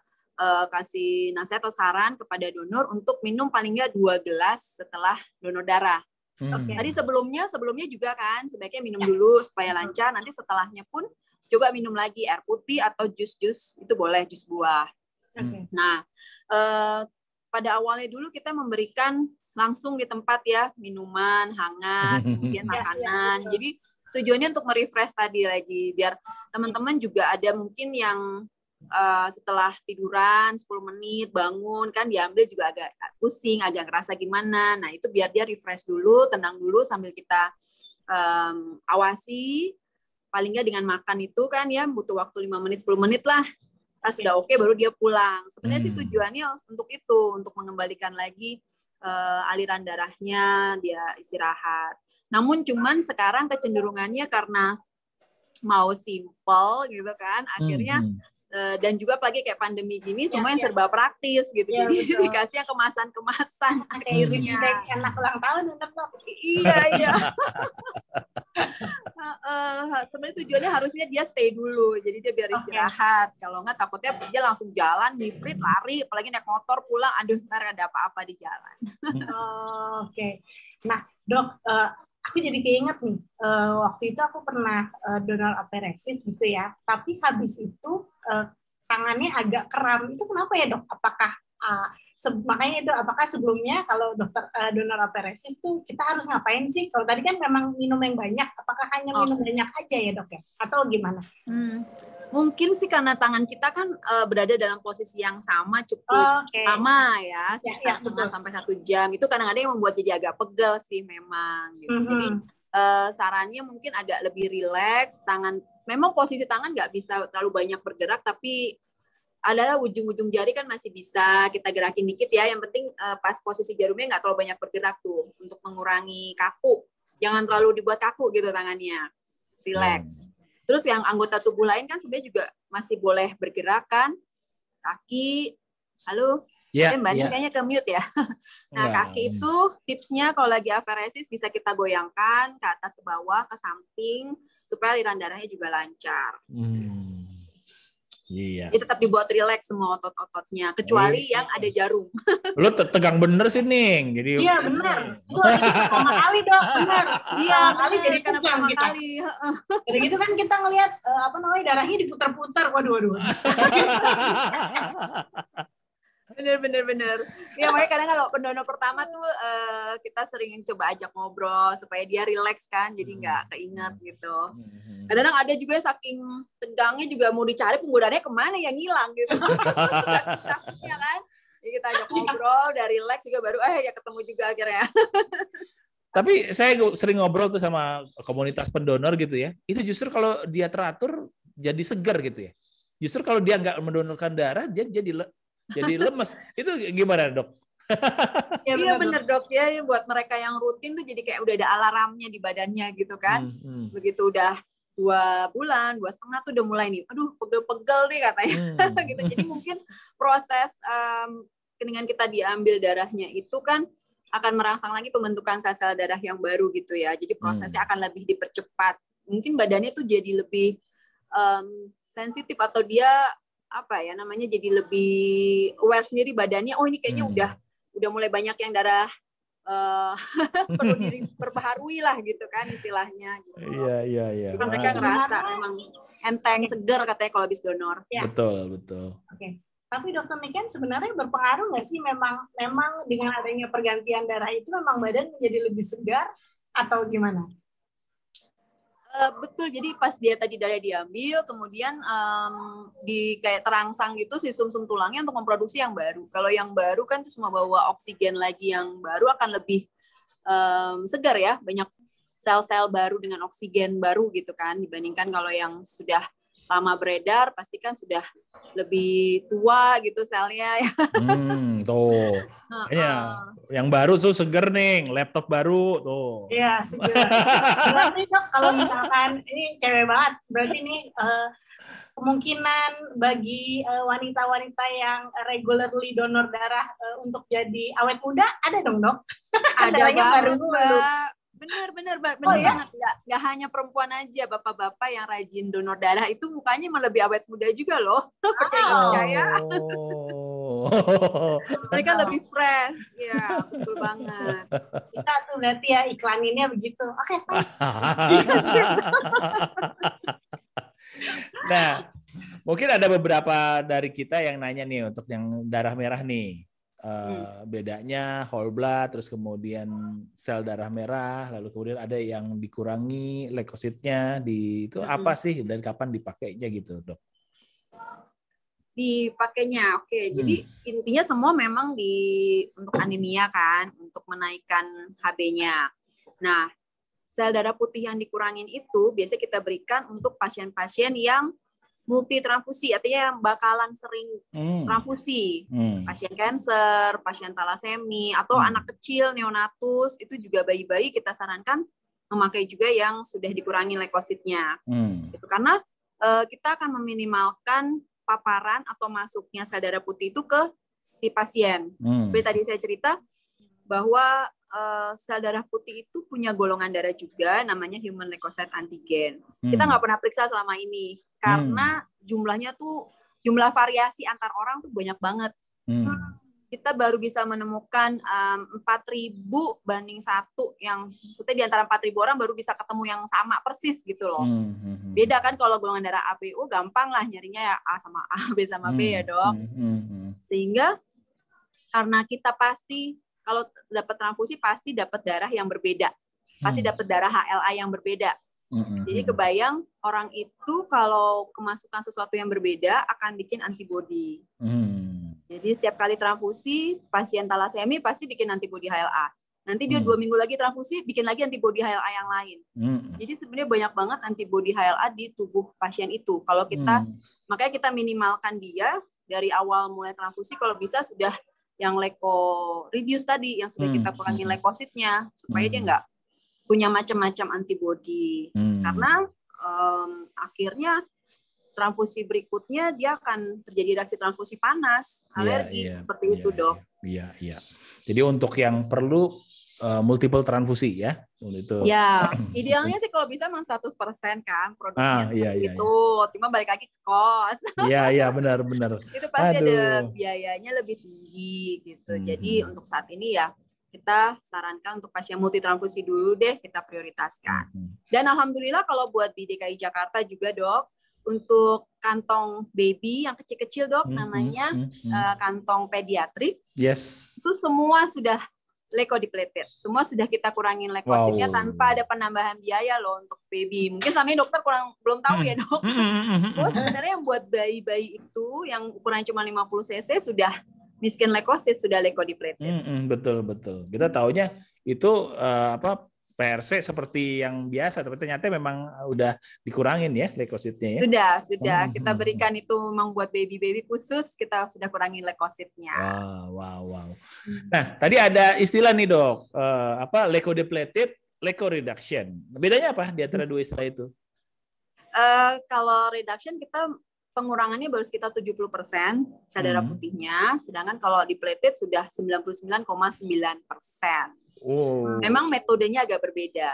kasih nasihat atau saran kepada donor untuk minum paling nggak 2 gelas setelah donor darah. Tadi sebelumnya juga kan sebaiknya minum dulu supaya lancar. Nanti setelahnya pun coba minum lagi air putih atau jus itu boleh, jus buah. Nah, pada awalnya dulu kita memberikan langsung di tempat ya minuman hangat, kemudian makanan. Jadi tujuannya untuk merefresh tadi lagi biar teman-teman juga ada mungkin yang setelah tiduran 10 menit bangun kan diambil juga agak pusing, agak ngerasa gimana. Nah itu biar dia refresh dulu, tenang dulu sambil kita awasi. Paling nggak dengan makan itu kan ya butuh waktu 5 menit 10 menit lah. Pas sudah oke baru dia pulang. Sebenarnya sih tujuannya untuk itu, untuk mengembalikan lagi aliran darahnya, dia istirahat. Namun cuman sekarang kecenderungannya karena mau simple gitu kan, akhirnya dan juga apalagi kayak pandemi gini semuanya serba praktis gitu, jadi dikasih yang kemasan akhirnya enak ulang tahun untuk iya sebenarnya tujuannya harusnya dia stay dulu, jadi dia biar istirahat. Kalau nggak takutnya dia langsung jalan hibrid lari, apalagi naik motor pulang, aduh ntar ada apa-apa di jalan. Nah Dok, aku jadi keinget nih, waktu itu aku pernah donor aferesis gitu ya, tapi habis itu tangannya agak kram. Itu kenapa ya, Dok? Apakah makanya itu apakah sebelumnya kalau dokter donor aferesis tuh kita harus ngapain sih? Kalau tadi kan memang minum yang banyak, apakah hanya minum banyak aja ya, Dok ya? Atau gimana? Mungkin sih karena tangan kita kan berada dalam posisi yang sama cukup lama ya, sekitar setengah sampai 1 jam. Itu kadang-kadang yang membuat jadi agak pegel sih memang. Gitu. Jadi sarannya mungkin agak lebih rileks. Memang posisi tangan nggak bisa terlalu banyak bergerak, tapi adalah ujung-ujung jari kan masih bisa kita gerakin dikit ya. Yang penting pas posisi jarumnya nggak terlalu banyak bergerak tuh untuk mengurangi kaku. Jangan terlalu dibuat kaku gitu tangannya. Relax. Terus yang anggota tubuh lain kan sebenarnya juga masih boleh bergerak kan. Kaki, halo? Mbak Ani kayaknya ke mute ya. Nah, kaki itu tipsnya kalau lagi aferesis bisa kita goyangkan ke atas, ke bawah, ke samping supaya aliran darahnya juga lancar. Iya. Jadi tetap dibuat rileks semua otot-ototnya, kecuali yang ada jarum. Lo tegang bener sih, Ning. Jadi iya, bener. Itu pertama kali, Dok. Bener. Iya, kali jadi karena pertama kita. kali. Dari gitu kan kita ngelihat darahnya diputar-putar. Waduh. Bener. Ya makanya kadang kalau pendonor pertama tuh kita sering coba ajak ngobrol supaya dia rileks kan, jadi nggak keinget gitu. Kadang-kadang ada juga saking tegangnya juga mau dicari penggunaannya kemana yang hilang gitu. Ya kan? Jadi kita ajak ngobrol, udah rileks juga baru ya ketemu juga akhirnya. Tapi saya sering ngobrol tuh sama komunitas pendonor gitu ya. Itu justru kalau dia teratur jadi segar gitu ya. Justru kalau dia nggak mendonorkan darah dia jadi lemes. Itu gimana, Dok? Iya bener, Dok ya, buat mereka yang rutin tuh jadi kayak udah ada alarmnya di badannya gitu kan. Begitu udah 2 bulan, 2,5 tuh udah mulai nih, aduh pegel-pegel nih katanya. Gitu. Jadi mungkin proses dengan kita diambil darahnya itu kan akan merangsang lagi pembentukan sel-sel darah yang baru gitu ya. Jadi prosesnya akan lebih dipercepat. Mungkin badannya tuh jadi lebih sensitif atau dia jadi lebih aware sendiri badannya. Oh ini kayaknya udah mulai banyak yang darah perlu diperbaharui lah gitu kan istilahnya. Gitu. Iya. Jadi mereka ngerasa memang enteng, seger katanya kalau habis donor. Ya. Betul. Oke. Tapi Dokter Niken sebenarnya berpengaruh nggak sih memang dengan adanya pergantian darah itu memang badan menjadi lebih segar atau gimana? Betul, jadi pas dia tadi darah diambil, kemudian di kayak terangsang gitu si sumsum tulangnya untuk memproduksi yang baru. Kalau yang baru kan terus membawa oksigen lagi yang baru akan lebih segar ya, banyak sel-sel baru dengan oksigen baru gitu kan, dibandingkan kalau yang sudah lama beredar pasti kan sudah lebih tua gitu selnya. Tuh. Yang baru tuh seger nih, laptop baru tuh. Iya, seger. Berarti Dok, kalau misalkan ini cewek banget, berarti ini kemungkinan bagi wanita-wanita yang regularly donor darah untuk jadi awet muda ada dong, Dok? Ada banget, Mbak. Bener ya? banget. Nggak hanya perempuan aja, bapak-bapak yang rajin donor darah itu mukanya malah lebih awet muda juga loh. Percaya. Mereka lebih fresh. Ya, betul banget. Bisa tuh berarti ya iklaninnya begitu. Oke, fine. Nah, mungkin ada beberapa dari kita yang nanya nih untuk yang darah merah nih. Bedanya whole blood, terus kemudian sel darah merah, lalu kemudian ada yang dikurangi leukositnya itu apa sih dan kapan dipakainya gitu, Dok? Dipakainya, oke. Jadi intinya semua memang untuk anemia kan, untuk menaikkan HB-nya. Nah, sel darah putih yang dikurangin itu biasanya kita berikan untuk pasien-pasien yang multi transfusi, artinya yang bakalan sering transfusi, pasien kanker, pasien talasemi, atau anak kecil neonatus, itu juga bayi-bayi kita sarankan memakai juga yang sudah dikurangi leukositnya. Itu karena kita akan meminimalkan paparan atau masuknya sel darah putih itu ke si pasien. Seperti tadi saya cerita bahwa sel darah putih itu punya golongan darah juga namanya human leukocyte antigen. Kita nggak pernah periksa selama ini karena jumlah variasi antar orang tuh banyak banget. Kita baru bisa menemukan 4.000 banding 1 yang maksudnya di antara 4.000 orang baru bisa ketemu yang sama persis gitu loh. Beda kan kalau golongan darah ABO gampang lah nyarinya ya A sama A, B sama B ya, Dok. Sehingga karena kita pasti kalau dapat transfusi pasti dapat darah yang berbeda. Pasti dapat darah HLA yang berbeda. Jadi kebayang orang itu kalau kemasukan sesuatu yang berbeda akan bikin antibodi. Jadi setiap kali transfusi, pasien talasemi pasti bikin antibodi HLA. Nanti dia 2 minggu lagi transfusi, bikin lagi antibodi HLA yang lain. Jadi sebenarnya banyak banget antibodi HLA di tubuh pasien itu. Kalau kita, makanya kita minimalkan dia dari awal mulai transfusi, kalau bisa sudah yang leuko reduce tadi, yang sudah kita kurangin leukositnya, supaya dia nggak punya macam-macam antibodi. Karena akhirnya transfusi berikutnya dia akan terjadi reaksi transfusi panas, alergi, seperti itu, Dok. Iya. Jadi untuk yang perlu multiple transfusi ya. Itu. Ya, idealnya sih kalau bisa memang 100% kan produksinya seperti itu. Cuma balik lagi ke kos. Iya, benar. Itu pasti ada biayanya lebih tinggi gitu. Jadi untuk saat ini ya kita sarankan untuk pasien multi transfusi dulu deh kita prioritaskan. Dan alhamdulillah kalau buat di DKI Jakarta juga, Dok, untuk kantong baby yang kecil-kecil, Dok, namanya kantong pediatrik. Yes. Itu semua sudah leukodepleted. Semua sudah kita kurangin leukositnya tanpa ada penambahan biaya loh untuk baby. Mungkin sama dokter belum tahu ya, Dok. Bahwa sebenarnya yang buat bayi-bayi itu yang ukuran cuma 50 cc sudah miskin leukosit, sudah leukodepleted. Betul. Kita taunya itu PRC seperti yang biasa, tapi ternyata memang udah dikurangin ya leukositnya ya. Sudah. Kita berikan itu memang buat baby khusus, kita sudah kurangin leukositnya. Wow. Nah, tadi ada istilah nih, Dok, leukodepleted, leukoreduction. Bedanya apa di antara dua istilah itu? Kalau reduction kita pengurangannya baru sekitar 70% sel darah putihnya, sedangkan kalau depleted sudah 99,9%. Memang metodenya agak berbeda.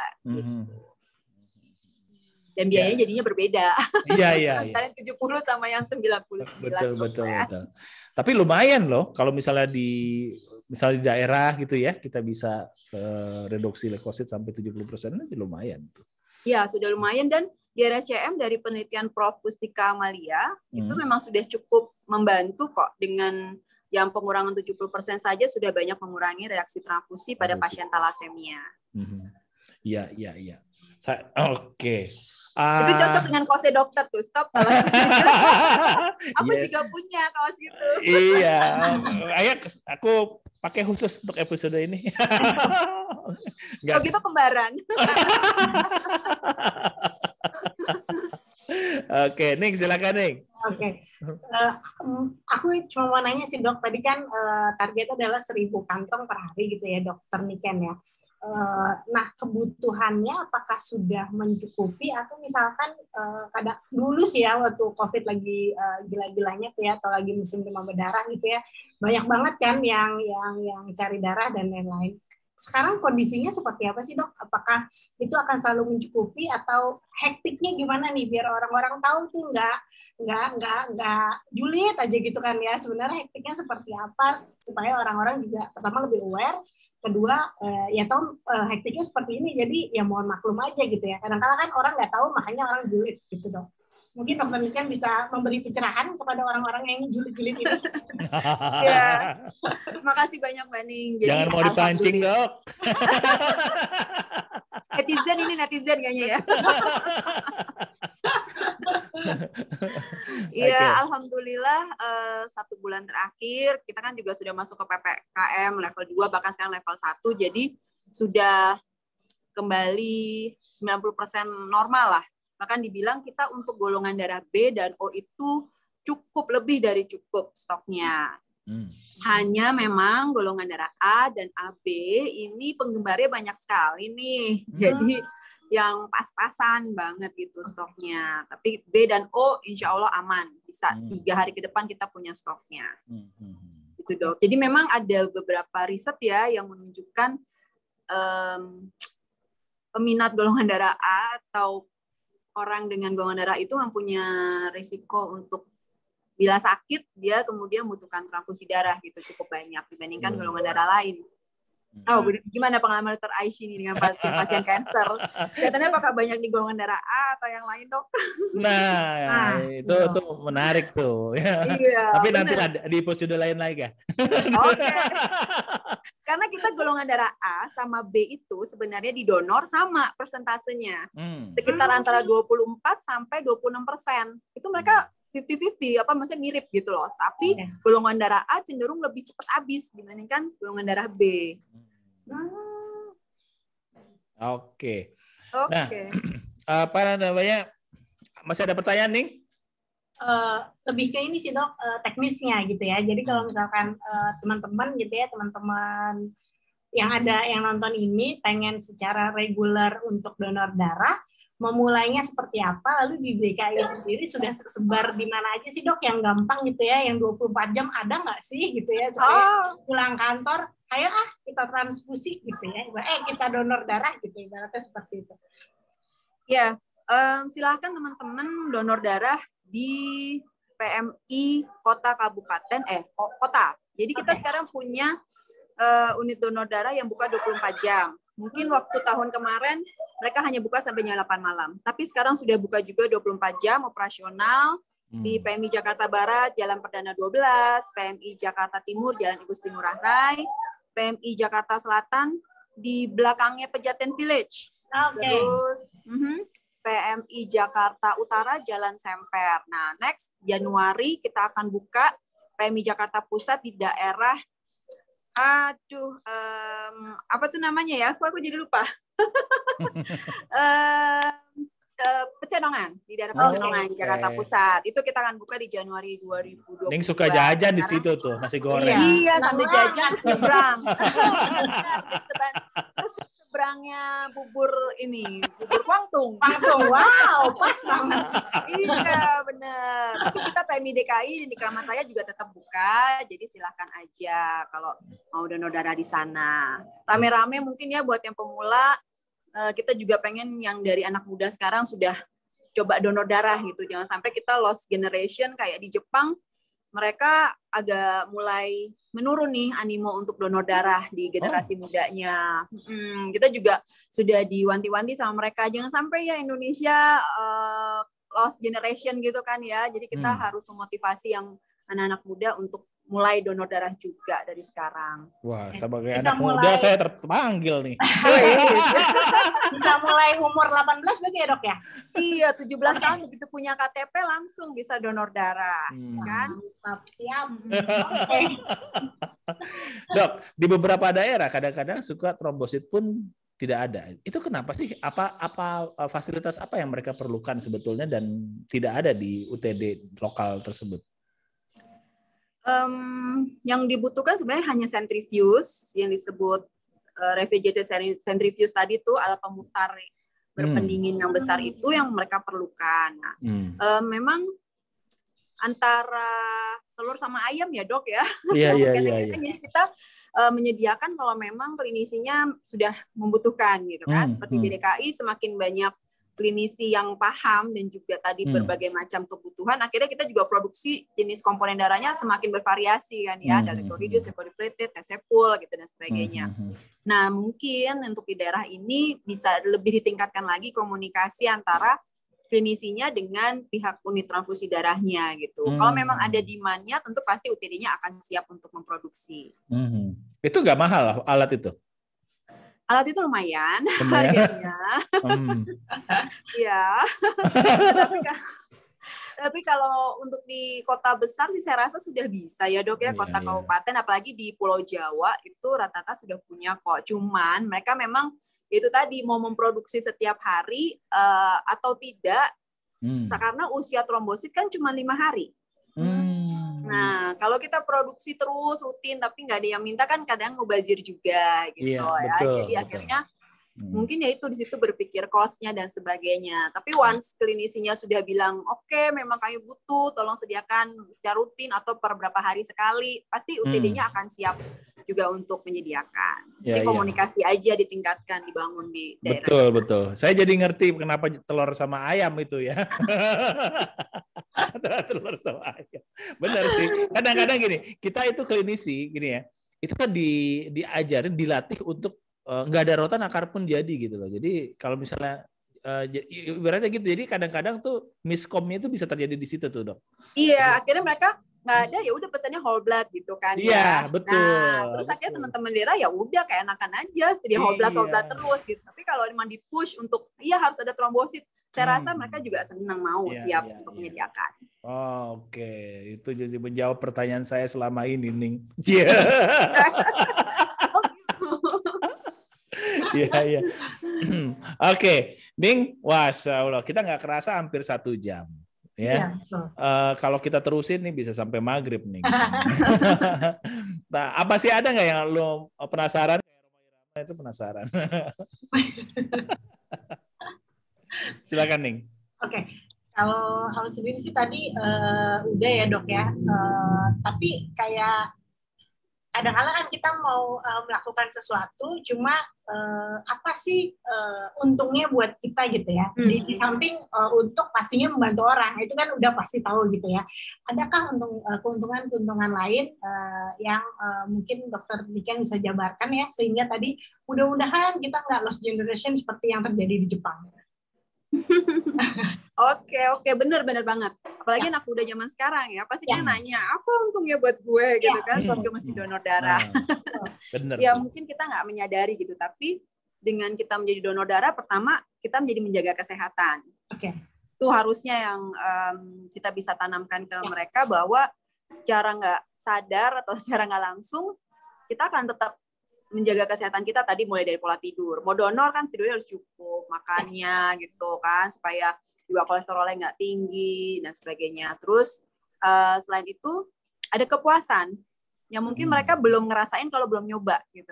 Dan biayanya jadinya berbeda. Iya. Antara 70 sama yang 99. Betul. Tapi lumayan loh kalau misalnya di daerah gitu ya, kita bisa reduksi leukosit sampai 70%, itu lumayan tuh. Ya, sudah lumayan. Dan di RSCM dari penelitian Prof. Pustika Amalia itu memang sudah cukup membantu kok, dengan yang pengurangan 70% saja sudah banyak mengurangi reaksi transfusi pada pasien talasemia. Iya. Oke. Itu cocok dengan kaosnya dokter tuh, stop talasemia. Aku juga punya kaos itu. Iya. Ayo, aku pakai khusus untuk episode ini. Kalau gitu kembaran. Oke, Ning, silakan, Ning. Oke. Aku cuma mau nanya sih, Dok, tadi kan targetnya adalah 1.000 kantong per hari gitu ya, Dokter Niken ya. Nah, kebutuhannya apakah sudah mencukupi atau misalkan kadang dulu sih ya waktu COVID lagi gila-gilanya tuh ya, atau lagi musim demam berdarah gitu ya, banyak banget kan yang cari darah dan lain-lain. Sekarang kondisinya seperti apa sih, Dok? Apakah itu akan selalu mencukupi atau hektiknya gimana nih biar orang-orang tahu tuh nggak julid aja gitu kan ya. Sebenarnya hektiknya seperti apa supaya orang-orang juga pertama lebih aware, kedua ya tahu hektiknya seperti ini, jadi ya mohon maklum aja gitu ya. Kadang-kadang kan orang nggak tahu makanya orang julid gitu, Dok. Mungkin Dokter Niken bisa memberi pencerahan kepada orang-orang yang julid-julid ini. Ya, makasih banyak, Mbak Ning. Jadi, jangan mau dipancing, Dok. netizen kayaknya ya. Iya, alhamdulillah 1 bulan terakhir kita kan juga sudah masuk ke PPKM level 2, bahkan sekarang level 1, jadi sudah kembali 90% normal lah. Bahkan dibilang kita untuk golongan darah B dan O itu cukup, lebih dari cukup stoknya. Hanya memang golongan darah A dan AB ini penggemarnya banyak sekali nih. Jadi yang pas-pasan banget gitu stoknya. Tapi B dan O insya Allah aman. Bisa 3 hari ke depan kita punya stoknya. Itu, Dok. Jadi memang ada beberapa riset ya yang menunjukkan peminat golongan darah A atau orang dengan golongan darah itu mempunyai risiko untuk bila sakit dia kemudian membutuhkan transfusi darah gitu cukup banyak dibandingkan golongan darah lain. Gimana pengalaman Dr. Aisyah ini dengan pasien kanker? Kelihatannya apakah banyak di golongan darah A atau yang lain, Dok? Nah, itu menarik tuh. Iya, tapi bener. Nanti ada di episode lain lagi ya. Oke. Karena kita golongan darah A sama B itu sebenarnya di donor sama persentasenya. Sekitar antara 24 sampai 26%. Itu mereka 50-50, maksudnya mirip gitu loh. Tapi golongan darah A cenderung lebih cepat habis dibandingkan golongan darah B. Oke. Nah, apa namanya? Masih ada pertanyaan nih? Lebih ke ini sih dok, teknisnya gitu ya. Jadi kalau misalkan teman-teman gitu ya, teman-teman yang nonton ini pengen secara reguler untuk donor darah, memulainya seperti apa? Lalu di DKI sendiri sudah tersebar di mana aja sih dok yang gampang gitu ya, yang 24 jam ada nggak sih gitu ya, supaya pulang kantor, ayo kita transfusi gitu ya, kita donor darah gitu, ibaratnya seperti itu. Ya, silahkan teman-teman donor darah di PMI kota kabupaten kota. Jadi kita sekarang punya unit donor darah yang buka 24 jam. Mungkin waktu tahun kemarin mereka hanya buka sampai jam 8 malam. Tapi sekarang sudah buka juga 24 jam operasional di PMI Jakarta Barat, Jalan Perdana 12, PMI Jakarta Timur, Jalan Igusti Ngurah Rai, PMI Jakarta Selatan di belakangnya Pejaten Village. Terus PMI Jakarta Utara, Jalan Semper. Nah, next Januari kita akan buka PMI Jakarta Pusat di daerah, apa tuh namanya ya? Aku jadi lupa. Pecenongan, di daerah Pecenongan, Jakarta Pusat. Itu kita akan buka di Januari 2020. Ning suka jajan di situ tuh, nasi goreng. Iya, sambil jajan terus nyebrang. Seberangnya bubur Kwangtung. Wow, pas banget. Iya, bener. Tapi kita PMI DKI di Kramat Raya juga tetap buka, jadi silahkan aja kalau mau donor darah di sana. Rame-rame mungkin ya buat yang pemula, kita juga pengen yang dari anak muda sekarang sudah coba donor darah gitu. Jangan sampai kita lost generation kayak di Jepang, mereka agak mulai menurun nih animo untuk donor darah di generasi mudanya. Kita juga sudah diwanti-wanti sama mereka, jangan sampai ya Indonesia lost generation gitu kan ya. Jadi kita harus memotivasi yang anak-anak muda untuk mulai donor darah juga dari sekarang. Wah, sebagai anak muda saya terpanggil nih. Bisa mulai umur 18 berarti ya dok ya? Iya, 17 tahun begitu punya KTP langsung bisa donor darah. Kan? Mantap, siap. Dok, di beberapa daerah kadang-kadang suka trombosit pun tidak ada. Itu kenapa sih? Apa fasilitas apa yang mereka perlukan sebetulnya dan tidak ada di UTD lokal tersebut? Yang dibutuhkan sebenarnya hanya centrifuge yang disebut refrigerated centrifuge tadi tuh, alat pemutar berpendingin yang besar itu yang mereka perlukan. Nah, memang antara telur sama ayam ya dok ya. Iya. Jadi kita menyediakan kalau memang klinisinya sudah membutuhkan gitu kan. Seperti di DKI semakin banyak klinisi yang paham dan juga tadi berbagai macam kebutuhan, akhirnya kita juga produksi jenis komponen darahnya semakin bervariasi kan ya, ada electrolysis, electrolytic, tesepul gitu dan sebagainya. Nah, mungkin untuk di daerah ini bisa lebih ditingkatkan lagi komunikasi antara klinisinya dengan pihak unit transfusi darahnya gitu. Kalau memang ada demand-nya, tentu pasti UTD-nya akan siap untuk memproduksi. Itu nggak mahal alat itu? Alat itu lumayan harganya. Iya. Tapi kalau untuk di kota besar sih saya rasa sudah bisa ya dok ya, kota kabupaten, apalagi di Pulau Jawa itu rata-rata sudah punya kok. Cuman mereka memang itu tadi mau memproduksi setiap hari atau tidak, karena usia trombosit kan cuma 5 hari. Nah, kalau kita produksi terus rutin tapi nggak ada yang minta kan kadang mubazir juga gitu ya. Jadi akhirnya mungkin ya itu di situ berpikir cost-nya dan sebagainya. Tapi once klinisinya sudah bilang oke, memang kami butuh, tolong sediakan secara rutin atau per berapa hari sekali, pasti UTD-nya akan siap juga untuk menyediakan. Jadi komunikasi aja ditingkatkan, dibangun di daerah. Betul. Saya jadi ngerti kenapa telur sama ayam itu ya. Telur sama ayam. Benar sih. Kadang-kadang gini, kita itu klinisi gini ya. Itu kan diajarin, dilatih untuk nggak ada rotan akar pun jadi gitu loh. Jadi kalau misalnya ibaratnya gitu. Jadi kadang-kadang tuh miskomnya itu bisa terjadi di situ tuh, Dok. Iya, akhirnya mereka nggak ada, ya udah pesannya whole blood gitu kan Iya, ya. betul. Nah, terus akhirnya teman-teman daerah ya udah kayak enakan aja, sedia whole blood terus gitu. Tapi kalau memang di-push untuk iya harus ada trombosit, saya rasa mereka juga senang mau siap untuk menyediakan. Oh, oke. Itu jadi menjawab pertanyaan saya selama ini, Ning. Iya. Oke, Ning, Masya Allah, kita nggak kerasa hampir 1 jam. Ya, kalau kita terusin nih bisa sampai maghrib nih. Nah, apa sih, ada nggak yang lo penasaran? Itu penasaran. Silakan, Ning. Oke. Kalau sendiri sih tadi udah ya, Dok ya. Tapi kayak kadang-kadang kan kita mau melakukan sesuatu, cuma apa sih untungnya buat kita gitu ya. Di samping untuk pastinya membantu orang, itu kan udah pasti tahu gitu ya. Adakah keuntungan-keuntungan lain yang mungkin Dokter Niken bisa jabarkan ya, sehingga tadi mudah-mudahan kita nggak lost generation seperti yang terjadi di Jepang. Oke, bener banget. Apalagi anak muda zaman sekarang ya, pasti dia nanya, apa untungnya buat gue gitu kan, pas gue mesti donor darah. Bener. Ya mungkin kita nggak menyadari gitu, tapi dengan kita menjadi donor darah, pertama kita menjadi menjaga kesehatan. Itu harusnya yang kita bisa tanamkan ke mereka, bahwa secara nggak sadar atau secara nggak langsung, kita akan tetap menjaga kesehatan kita tadi, mulai dari pola tidur. Mau donor kan tidurnya harus cukup, makannya gitu kan, supaya juga kolesterolnya nggak tinggi dan sebagainya. Terus selain itu ada kepuasan yang mungkin mereka belum ngerasain kalau belum nyoba gitu.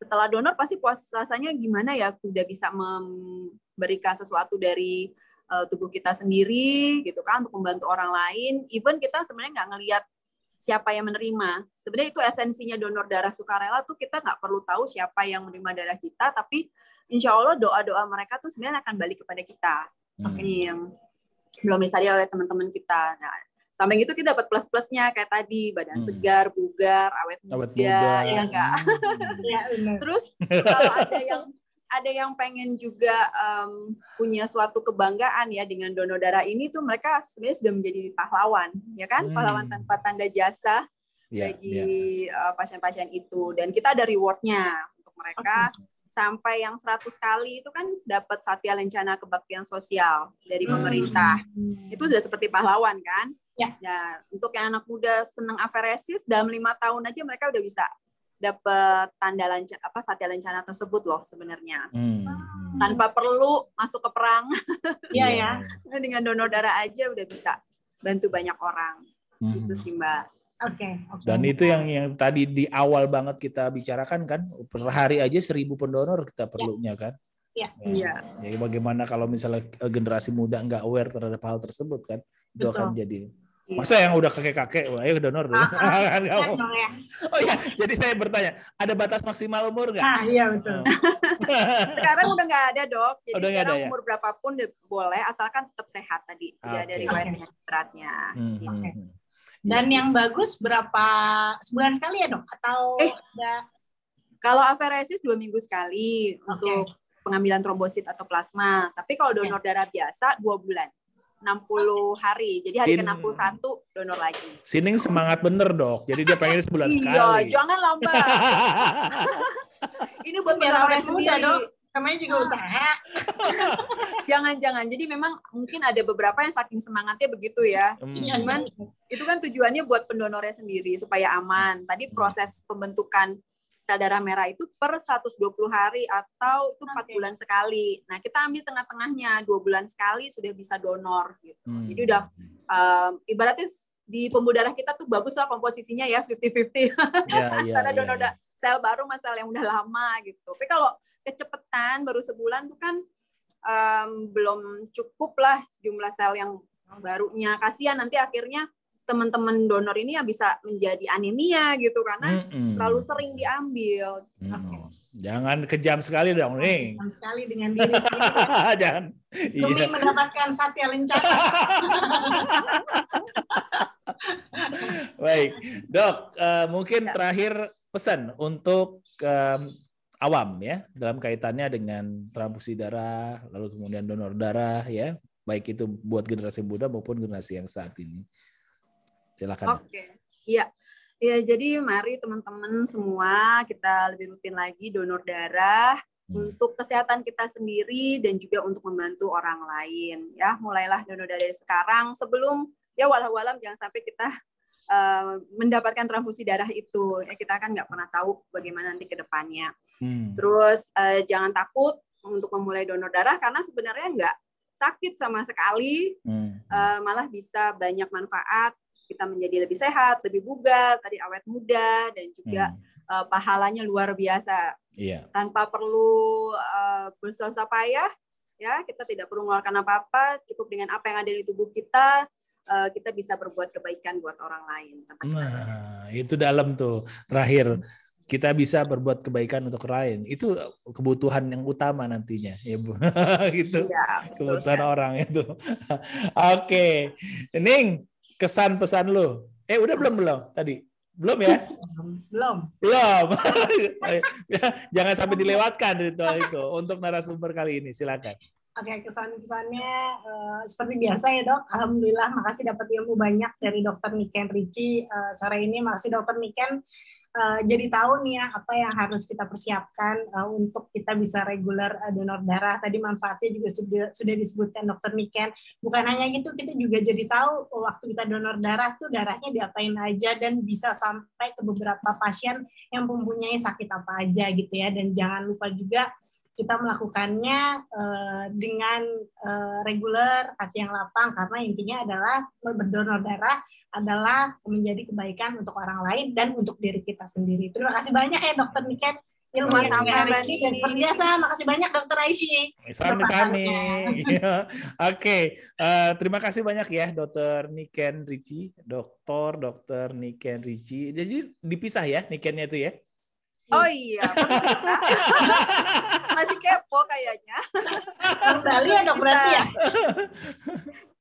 Setelah donor pasti puas rasanya gimana ya, udah bisa memberikan sesuatu dari tubuh kita sendiri gitu kan, untuk membantu orang lain. Even kita sebenarnya nggak ngelihat siapa yang menerima. Sebenarnya itu esensinya donor darah sukarela tuh, kita nggak perlu tahu siapa yang menerima darah kita, tapi insya Allah doa-doa mereka tuh sebenarnya akan balik kepada kita. Ini yang belum disadari oleh teman-teman kita. Nah, samping itu kita dapat plus-plusnya kayak tadi, badan segar, bugar, awet muda, ya enggak? Terus kalau ada yang pengen juga punya suatu kebanggaan ya dengan donor darah ini, tuh mereka sebenarnya sudah menjadi pahlawan, ya kan? Pahlawan tanpa tanda jasa bagi pasien-pasien itu. Dan kita ada rewardnya untuk mereka. Sampai yang 100 kali itu kan dapat Satya Lencana Kebaktian Sosial dari pemerintah. Itu sudah seperti pahlawan kan? Nah, untuk yang anak muda senang aferesis, dalam 5 tahun aja mereka udah bisa dapat tanda Satya Lencana tersebut loh sebenarnya. Tanpa perlu masuk ke perang. Dengan donor darah aja udah bisa bantu banyak orang. Itu sih, Mbak. Dan itu yang tadi di awal banget kita bicarakan kan, per hari aja 1.000 pendonor kita perlunya kan. Jadi bagaimana kalau misalnya generasi muda nggak aware terhadap hal tersebut kan, itu akan jadi. Masa yang udah kakek-kakek, ayo donor dulu. Oh ya, jadi saya bertanya, ada batas maksimal umur nggak? Iya betul. Sekarang udah nggak ada, Dok. Jadi sekarang ada, umur berapapun boleh, asalkan tetap sehat tadi. Tidak ada riwayat penyakit beratnya. Dan yang bagus berapa sebulan sekali ya, Dok? Atau ada? Kalau aferesis 2 minggu sekali untuk pengambilan trombosit atau plasma. Tapi kalau donor darah biasa 2 bulan. 60 hari. Jadi hari ke-61 donor lagi. Sining semangat bener, Dok. Jadi dia pengen sebulan sekali. Iya, jangan lambat. Ini buat pendonornya sendiri. Dok. Namanya juga usaha. Jangan. Jadi memang mungkin ada beberapa yang saking semangatnya begitu ya. Cuman itu kan tujuannya buat pendonornya sendiri supaya aman. Tadi proses pembentukan sel darah merah itu per 120 hari atau itu 4 bulan sekali. Nah, kita ambil tengah-tengahnya, 2 bulan sekali sudah bisa donor gitu. Jadi udah ibaratnya di pembuluh darah kita tuh bagus lah komposisinya ya, 50-50. Karena donor sel baru sama sel yang udah lama gitu. Tapi kalau kecepatan baru sebulan tuh kan belum cukup lah jumlah sel yang barunya. Kasihan nanti akhirnya teman-teman donor ini ya bisa menjadi anemia gitu karena terlalu sering diambil. Jangan kejam sekali dong nih. Kejam sekali dengan diri sendiri. Jangan. Demi mendapatkan Satya Lencana. Baik, Dok. Mungkin terakhir pesan untuk awam ya dalam kaitannya dengan transfusi darah, lalu kemudian donor darah ya, baik itu buat generasi muda maupun generasi yang saat ini. Silakan. Oke, iya. Ya, jadi mari teman-teman semua kita lebih rutin lagi donor darah untuk kesehatan kita sendiri dan juga untuk membantu orang lain. Ya, mulailah donor darah dari sekarang sebelum ya walau jangan sampai kita mendapatkan transfusi darah itu. Ya, kita kan nggak pernah tahu bagaimana nanti ke depannya. Terus jangan takut untuk memulai donor darah karena sebenarnya nggak sakit sama sekali, malah bisa banyak manfaat. Kita menjadi lebih sehat, lebih bugar, tadi awet muda, dan juga pahalanya luar biasa. Iya. Tanpa perlu bersusah payah, ya kita tidak perlu mengeluarkan apa-apa, cukup dengan apa yang ada di tubuh kita, kita bisa berbuat kebaikan buat orang lain. Nah, itu dalam tuh terakhir. Kita bisa berbuat kebaikan untuk lain. Itu kebutuhan yang utama nantinya, ya Bu. Gitu. Ya, kebutuhan orang itu. Oke. Ning, kesan pesan lo. Udah belum tadi? Belum ya? Belum. Jangan sampai dilewatkan itu untuk narasumber kali ini. Silakan. Oke, kesan-kesannya seperti biasa ya dok. Alhamdulillah, makasih dapat ilmu banyak dari Dr. Niken Richie sore ini. Makasih Dr. Niken. Jadi tahu nih ya apa yang harus kita persiapkan untuk kita bisa reguler donor darah. Tadi manfaatnya juga sudah disebutkan Dr. Niken. Bukan hanya itu, kita juga jadi tahu waktu kita donor darah tuh darahnya diapain aja dan bisa sampai ke beberapa pasien yang mempunyai sakit apa aja gitu ya. Dan jangan lupa juga kita melakukannya dengan reguler, hati yang lapang, karena intinya adalah berdonor darah adalah menjadi kebaikan untuk orang lain dan untuk diri kita sendiri. Terima kasih banyak ya Dr. Niken. Sama-sama Mbak Nini. Seperti biasa, makasih banyak Dr. Aisyah. Sami-sami. Oke, terima kasih banyak ya Dr. Niken Richie, Dr. Niken Richie. Jadi dipisah ya Nikennya itu ya? Oh iya, masih kepo kayaknya. Kembali ya dok berarti ya.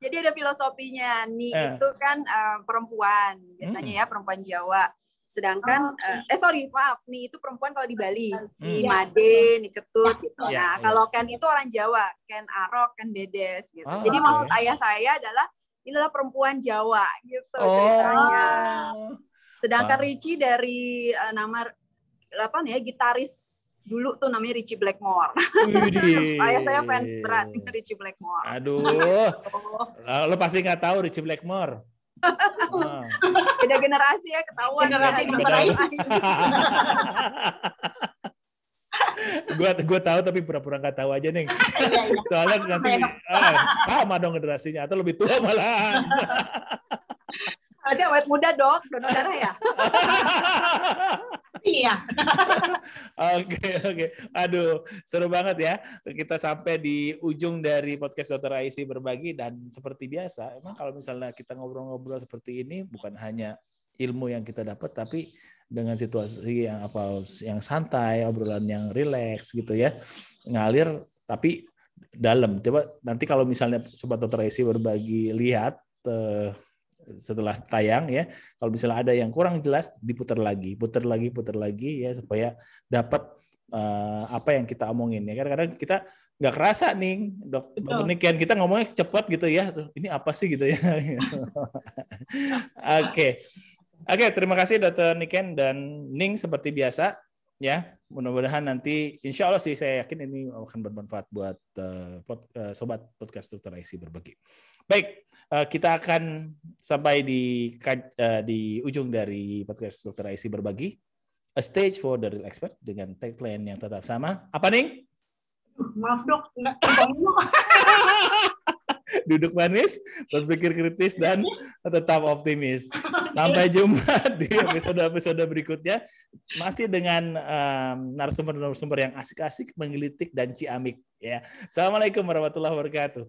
Jadi ada filosofinya. Ni itu kan perempuan, biasanya ya perempuan Jawa. Sedangkan Ni itu perempuan kalau di Bali, Ni Made, Ni Ketut gitu. Nah, kalau Ken itu orang Jawa, Ken Arok, Ken Dedes gitu. Jadi maksud ayah saya adalah inilah perempuan Jawa gitu ceritanya. Sedangkan Richie dari nama gitaris dulu tuh namanya Richie Blackmore. Saya fans berat Richie Blackmore. Aduh, lo pasti nggak tahu Richie Blackmore. Beda generasi ya, ketahuan. Generasi gue tahu tapi pura-pura nggak tahu aja nih. Soalnya nanti sama dong generasinya atau lebih tua malah. Berarti awet muda dok, donor darah ya? Iya. Oke. Aduh, seru banget ya. Kita sampai di ujung dari podcast Dr. Aisyah Berbagi, dan seperti biasa, emang kalau misalnya kita ngobrol-ngobrol seperti ini bukan hanya ilmu yang kita dapat, tapi dengan situasi yang santai, obrolan yang rileks gitu ya. Ngalir tapi dalam. Coba nanti kalau misalnya sobat Dr. Aisyah Berbagi lihat setelah tayang ya, kalau misalnya ada yang kurang jelas diputar lagi, putar lagi ya, supaya dapat apa yang kita omongin ya. Kadang-kadang kita nggak kerasa nih Dr. Niken, kita ngomongnya cepat gitu ya, ini apa sih gitu ya. Oke, terima kasih Dr. Niken dan Ning seperti biasa ya. Mudah-mudahan nanti insya Allah sih saya yakin ini akan bermanfaat buat sobat podcast Dr. Aisyah Berbagi. Baik, kita akan sampai di ujung dari podcast Dr. Aisyah Berbagi, A Stage for the Real Expert, dengan tagline yang tetap sama. Apa nih? Maaf dok, enggak. Duduk manis, berpikir kritis, dan tetap optimis. Sampai jumpa di episode berikutnya, masih dengan narasumber yang asik-asik, menggelitik, dan ciamik. Ya. Assalamualaikum warahmatullahi wabarakatuh.